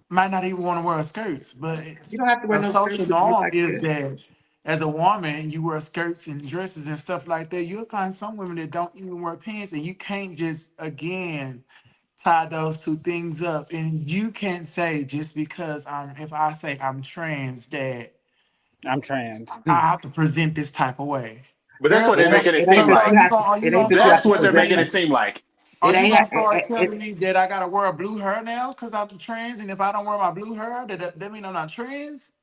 might not even want to wear skirts, but You don't have to wear a no social skirts if you norm like is this. that as a woman, you wear skirts and dresses and stuff like that. You'll find some women that don't even wear pants, and you can't just again tie those two things up. And you can't say just because if I say I'm trans that I'm trans. I have to present this type of way. But that's Girls, what so they're making it It seem ain't that you like. have to. are you It gonna ain't that you start have That's to what they're telling present making it me? that. seem like. Are It you ain't. gonna start telling me that I gotta wear blue hair now because I'm trans, and if I don't wear my blue hair, that mean I'm not trans?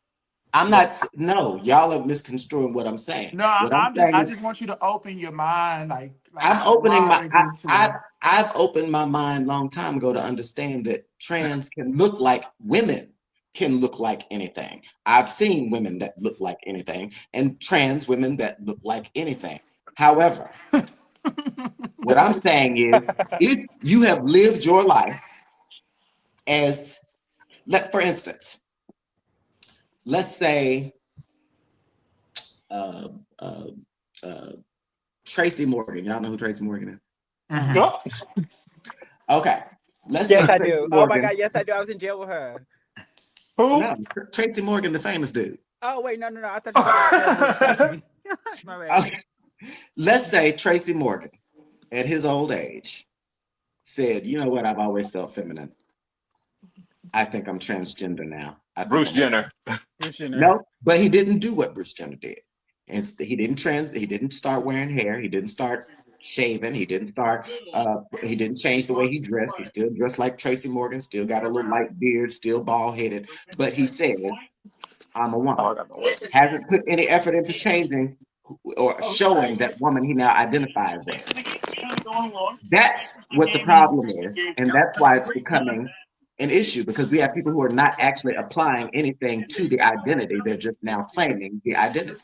I'm not. No, y'all are misconstruing what I'm saying. No, What I'm I saying, just want you to open your mind, like I'm opening my. why get into it. I've opened my mind long time ago to understand that trans can look like women can look like anything. I've seen women that look like anything, and trans women that look like anything. However, what I'm saying is, if you have lived your life as, for instance, let's say uh, uh, uh, Tracy Morgan. Y'all know who Tracy Morgan is? Mhm. Oh, Okay. Let's Yes, say I Tracy do. Oh my Morgan. God, yes, I do. I was in jail with her. who? No, Tracy Morgan, the famous dude. Oh wait, no, no, no. I thought you were talking about the girl who chased me. My bad. Okay. Let's say Tracy Morgan, at his old age, said, "You know what? I've always felt feminine. I think I'm transgender now. I think Bruce I'm a woman." Jenner. Bruce Jenner. No, but he didn't do what Bruce Jenner did. And he didn't start wearing hair. He didn't start shaving. He didn't change the way he dressed. He still dressed like Tracy Morgan, still got a little light beard, still bald headed. But he said, I'm a woman. Hasn't put any effort into changing or showing that woman he now identifies as. That's what the problem is. And that's why it's becoming an issue, because we have people who are not actually applying anything to the identity. They're just now claiming the identity.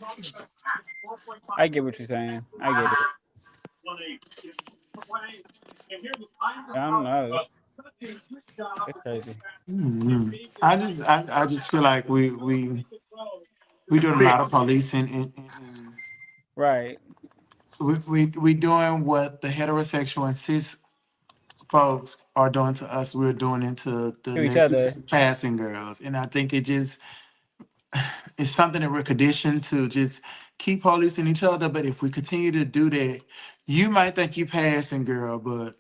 I get what you're saying. I get it. I don't know. It's crazy. I just feel like we doing a lot of policing and Right. we doing what the heterosexual and cis folks are doing to us. We're doing it to the To each next other. passing girls, and I think it's something that we're conditioned to just keep policing each other. But if we continue to do that, you might think you passing girl, but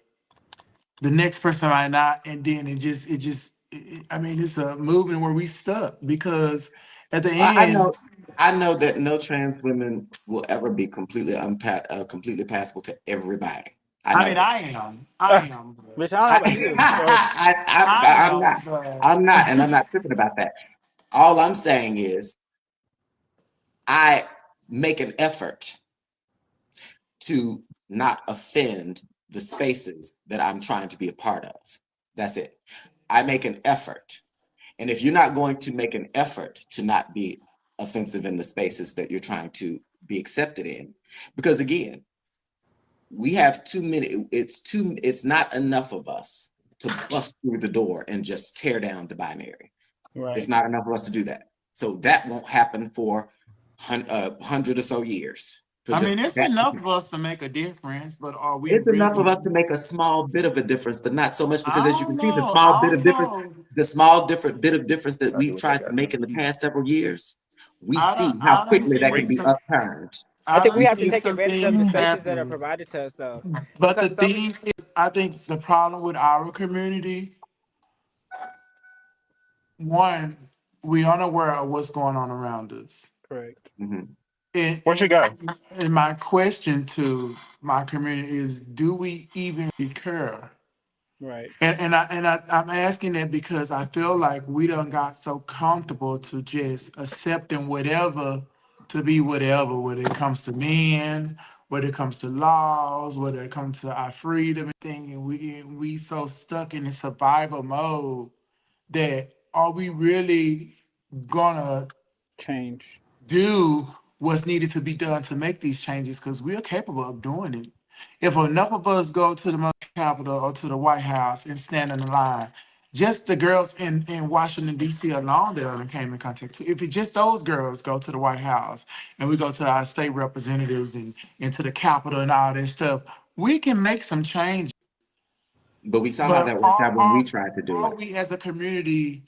the next person might not, and then I mean, it's a movement where we stuck because at the I end, know, I know that no trans women will ever be completely passable to everybody. I I know mean, this. I am, Which I don't know I, about you. Or I I'm am, not. but I'm not, and I'm not tripping about that. All I'm saying is I make an effort to not offend the spaces that I'm trying to be a part of. That's it. I make an effort. And if you're not going to make an effort to not be offensive in the spaces that you're trying to be accepted in, because again, we have too many, it's not enough of us to bust through the door and just tear down the binary. It's right. not enough of us to do that. So that won't happen for 100 or so years. For I just mean, it's that, enough of us to make a difference. But are we it's enough of really? us to make a small bit of a difference, but not so much, because I as you can don't see, know. I don't know. the small different bit of difference that we've tried to make in the past several years, we see how I don't quickly that see can be some. upturned. I I think we don't have to see take some advantage of the things spaces that are happening. provided to us, though, But the because so many. thing is, I think the problem with our community, one, we unaware of what's going on around us. Correct. Mhm. And, Where'd she and, go? and my question to my community is, do we even care? Right. I'm asking that because I feel like we done got so comfortable to just accepting whatever to be whatever, whether it comes to men, whether it comes to laws, whether it comes to our freedom and thing, and we so stuck in the survival mode that are we really gonna Change. do what's needed to be done to make these changes? Because we are capable of doing it. If enough of us go to the Capitol or to the White House and stand in the line, just the girls in Washington, D.C. alone that I came in contact to, if it just those girls go to the White House and we go to our state representatives and into the Capitol and all this stuff, we can make some change. But we saw how But that worked out when we tried to do are it. we as a community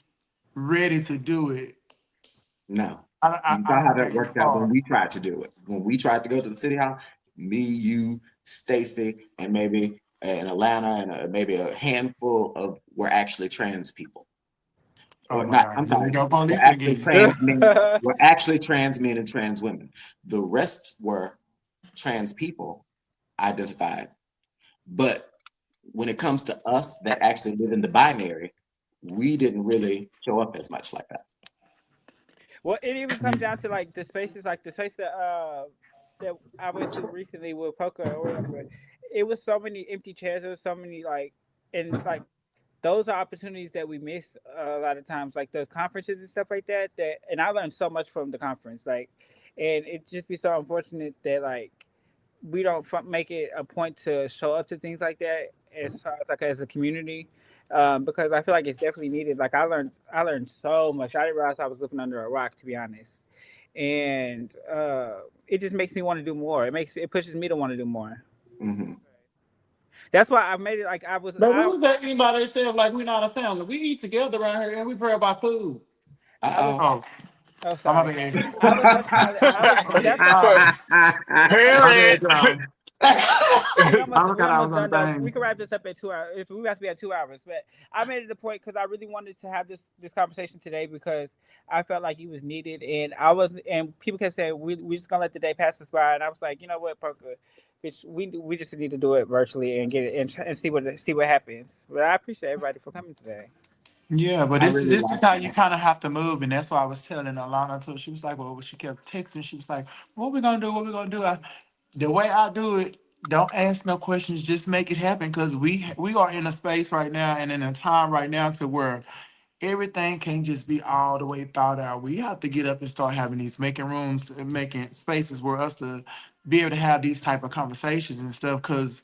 ready to do it? No. I You saw how don't that think we worked out when are. we tried to do it. When we tried to go to the city hall, me, you, Stacy, and maybe in Atlanta, and maybe a handful of were actually trans people. Oh Or my not, God, I'm here we sorry, go, were policing actually again. trans men, were actually trans men and trans women. The rest were trans people identified. But when it comes to us that actually live in the binary, we didn't really show up as much like that. Well, it even comes down to like the spaces, like the space that I went to recently with Coca or whatever. It was so many empty chairs. There was so many and those are opportunities that we miss a lot of times, like those conferences and stuff like that. And I learned so much from the conference, and it just be so unfortunate that we don't make it a point to show up to things like that as far as as a community, because I feel like it's definitely needed. Like I learned so much. I didn't realize I was living under a rock, to be honest, and it just makes me want to do more. It pushes me to want to do more. Mhm. That's why I made it like But we was at anybody that said like we're not a family. We eat together around here and we pray about food. I was Uh-oh. Oh, oh I'm my sorry. bad. I was talking about I was that's why Uh, my Parent. bad, y'all. We I almost we forgot I was almost on done the though. We thing. can wrap this up at 2 hours. If we have to be at 2 hours, but I made it a point because I really wanted to have this conversation today because I felt like it was needed, and I was and people kept saying we just gonna let the day pass us by, and I was like, you know what, Poker, bitch, we just need to do it virtually and get it and see what happens. But I appreciate everybody for coming today. Yeah, but I this really this is like how you that. kind of have to move, and that's why I was telling Alana too. She was like, "Well," she kept texting. She was like, "What we gonna do? What we gonna do?" The way I do it, don't ask no questions. Just make it happen, because we are in a space right now and in a time right now to where everything can't just be all the way thought out. We have to get up and start having these making rooms, and making spaces where us to be able to have these type of conversations and stuff, because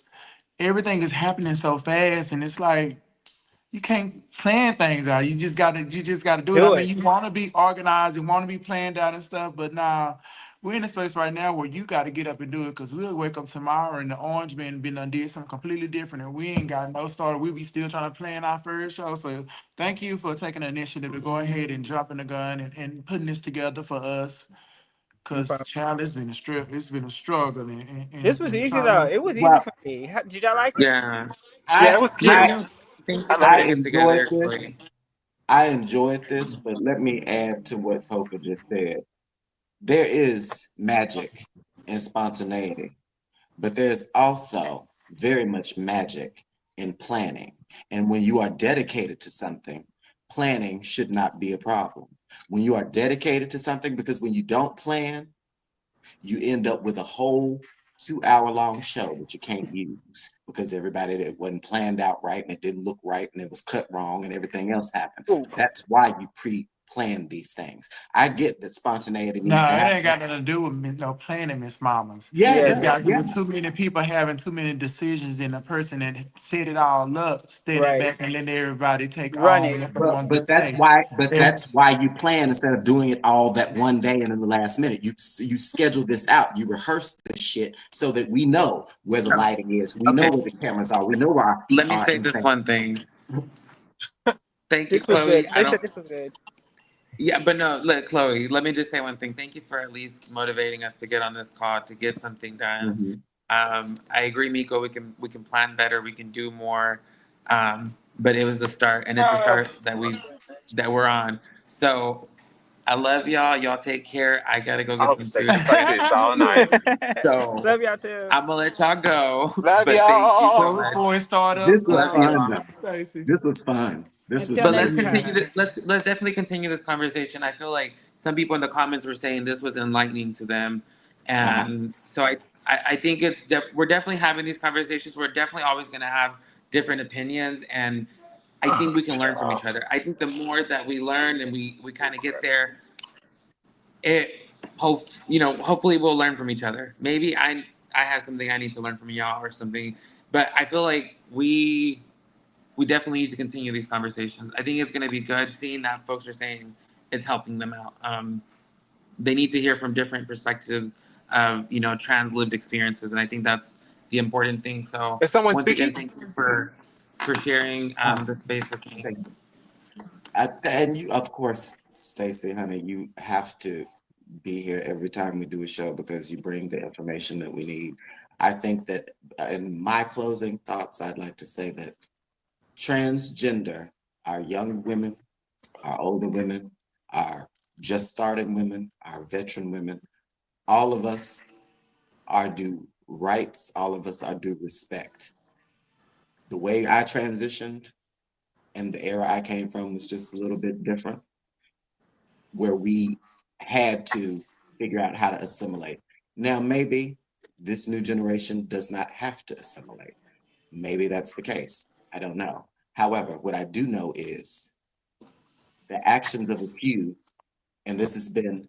everything is happening so fast, and it's like you can't plan things out. You just gotta do it. I Do mean, it. you want to be organized and want to be planned out and stuff, but now we're in a space right now where you got to get up and do it, because we'll wake up tomorrow and the orange man been done did something completely different, and we ain't got no start. We be still trying to plan our first show. So thank you for taking the initiative to go ahead and dropping the gun and putting this together for us. No Cause problem. child, it's been a struggle This was and easy trying though. to. It was easy Well, for me. Did y'all like it? Yeah. Yeah, it I was Yeah, cute. I no. Thank I you for loved I putting it. it enjoyed together, this. Chloe. I enjoyed this, but let me add to what Poker just said. There is magic in spontaneity, but there's also very much magic in planning. And when you are dedicated to something, planning should not be a problem. When you are dedicated to something, because when you don't plan, you end up with a whole 2 hour long show that you can't use because everybody that wasn't planned out right and it didn't look right and it was cut wrong and everything else happened. Ooh. That's why you pre-plan these things. I get that spontaneity needs to No, it ain't happen. got nothing to do with no planning, Miss Mamas. Yeah, it Yeah, It's no. does. got to do Yeah. with too many people having too many decisions, and the person that set it all up standing Right. back and letting everybody take Run on it. what they But want to but that's say. why but And that's why you plan instead of doing it all that one day and in the last minute. You schedule this out. You rehearse this shit so that we know where the lighting is. We know Okay. where the cameras are. We know where our feet Let me are say and this things. one thing. Thank you, This was Chloe. good. I They don't. said this was good. Yeah, but no, look, Chloe. Let me just say one thing. Thank you for at least motivating us to get on this call to get something done. Mhm. I agree, Miko. We can plan better. We can do more. But it was the start, and it's a Uh, start that we're on. So I love y'all. Y'all take care. I gotta go I get hope it some stays food. just like this all night. So Love y'all too. I'm gonna let y'all go. Love But thank you so y'all. so much. before it start This up, was Love you fun all. though. Stacy. This was fun. This was Until But next let's really time. continue. fun. Let's definitely continue this conversation. I feel like some people in the comments were saying this was enlightening to them, Uh-huh. and so I think we're definitely having these conversations. We're definitely always going to have different opinions, and I think we can learn from each other. I think the more that we learn and we kind of get there, it hopefully we'll learn from each other. Maybe I have something I need to learn from y'all or something, but I feel like we definitely need to continue these conversations. I think it's going to be good seeing that folks are saying it's helping them out. They need to hear from different perspectives of trans lived experiences, and I think that's the important thing. So Is someone once again, speaking? thank you for sharing Uh, the space with me. thank you. And you, of course, Stacey, honey, you have to be here every time we do a show because you bring the information that we need. I think that in my closing thoughts, I'd like to say that transgender, our young women, our older women, our just starting women, our veteran women, all of us are due rights, all of us are due respect. The way I transitioned and the era I came from was just a little bit different, where we had to figure out how to assimilate. Now, maybe this new generation does not have to assimilate. Maybe that's the case. I don't know. However, what I do know is the actions of a few, and this has been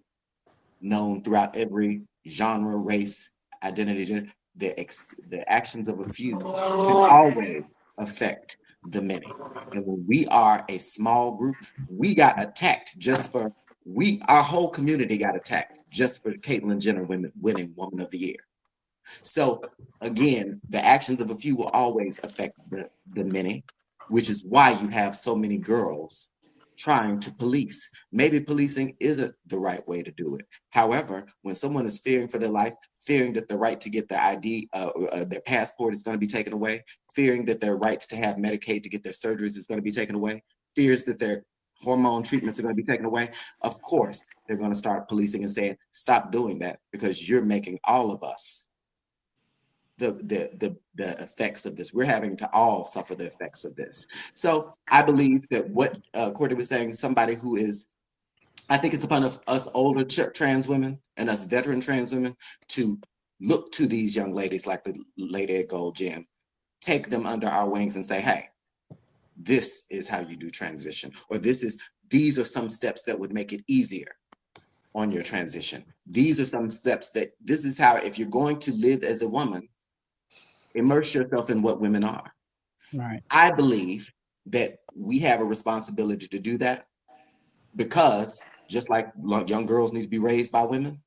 known throughout every genre, race, identity, the actions of a few can always affect the many. And when we are a small group, we got attacked our whole community got attacked just for Caitlyn Jenner winning Woman of the Year. So again, the actions of a few will always affect the many, which is why you have so many girls trying to police. Maybe policing isn't the right way to do it. However, when someone is fearing for their life, fearing that the right to get their ID, their passport is going to be taken away, fearing that their rights to have Medicaid to get their surgeries is going to be taken away, fears that their hormone treatments are going to be taken away, of course, they're going to start policing and saying, stop doing that because you're making all of us the effects of this. We're having to all suffer the effects of this. So I believe that what Courtney was saying, somebody who is, I think it's upon us older trans women and us veteran trans women to look to these young ladies like the lady at Gold Gym, take them under our wings and say, hey, this is how you do transition, or these are some steps that would make it easier on your transition. These are some steps this is how, if you're going to live as a woman, immerse yourself in what women are. Right. I believe that we have a responsibility to do that because just like young girls need to be raised by women,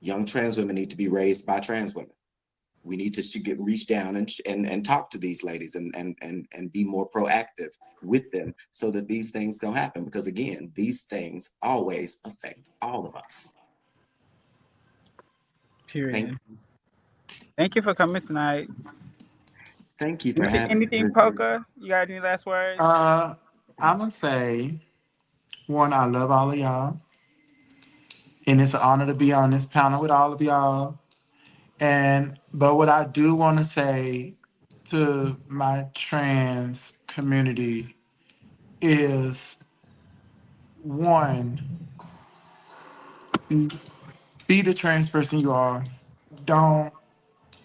young trans women need to be raised by trans women. We need to reach down and talk to these ladies and be more proactive with them so that these things don't happen. Because again, these things always affect all of us. Period. Thank you. Thank you for coming tonight. Thank you for having Anything, me. Poker? You got any last words? I'm gonna say one. I love all of y'all, and it's an honor to be on this panel with all of y'all. And but what I do want to say to my trans community is one, be the trans person you are. Don't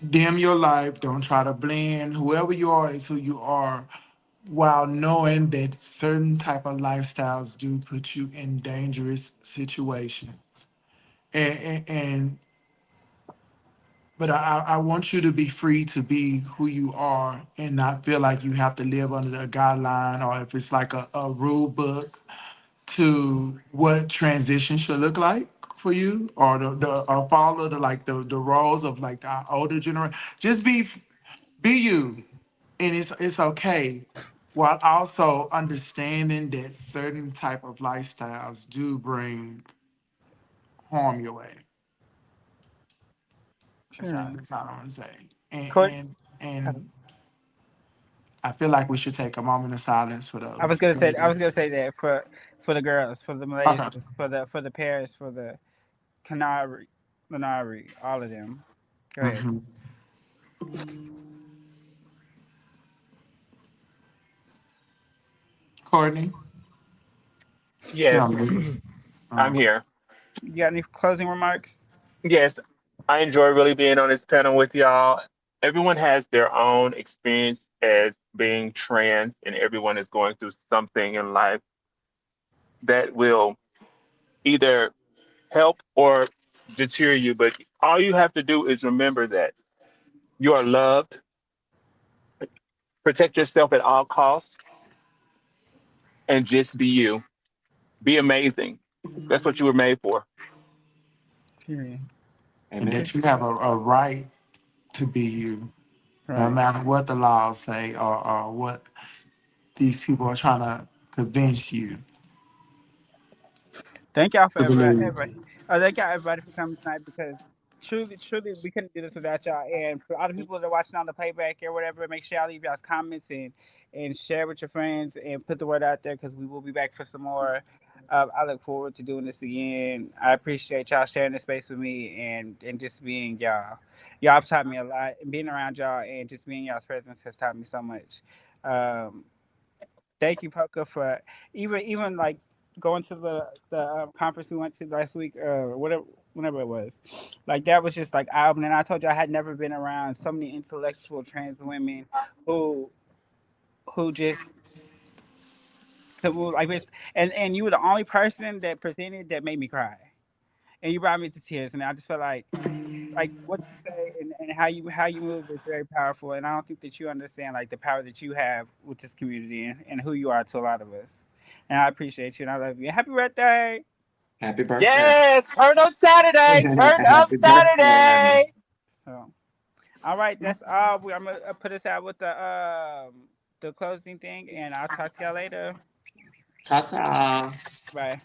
dim your life. Don't try to blend. Whoever you are is who you are, while knowing that certain type of lifestyles do put you in dangerous situations. And but I want you to be free to be who you are and not feel like you have to live under the guideline, or if it's like a rule book to what transition should look like for you, or or follow the roles of like the older generation. Just be you, and it's okay, while also understanding that certain type of lifestyles do bring harm your way. Period. That's all I want to say. And Court. and I feel like we should take a moment of silence for I was those gonna say. I was gonna ladies. say that for the girls, for the Okay. Malaysians, for the Paris, for the Canary, all of them. Go ahead. Hmm. Courtney, she Yes, on mute. I'm Okay. here. You got any closing remarks? Yes, I enjoy really being on this panel with y'all. Everyone has their own experience as being trans, and everyone is going through something in life that will either help or deter you. But all you have to do is remember that you are loved, protect yourself at all costs, and just be you. Be amazing. That's what you were made for. Period. And Amen. that you have a right to be you, no Right. matter what the laws say, or what these people are trying to convince you Thank y'all for to believe. everybody. Thank y'all everybody for coming tonight because truly, we couldn't do this without y'all. And for all the people that are watching on the playback or whatever, make sure y'all leave y'all's comments and share with your friends and put the word out there because we will be back for some more. I look forward to doing this again. I appreciate y'all sharing this space with me and just being y'all. Y'all have taught me a lot. And being around y'all and just being y'all's presence has taught me so much. Um, Thank you, Pucka, for even like going to the conference we went to last week, whatever, whenever it was. Like that was just like eye opening. I told you I had never been around so many intellectual trans women who who just could move like this. And you were the only person that presented that made me cry, and you brought me to tears. And I just felt like what you say and how you move is very powerful, and I don't think that you understand like the power that you have with this community and who you are to a lot of us. And I appreciate you and I love you. Happy birthday! Happy birthday. Yes, turn up Saturday. Turn up Happy birthday. Saturday. So, all right, that's all. I'm gonna put us out with the closing thing, and I'll talk to y'all later. Ta-ta. Bye.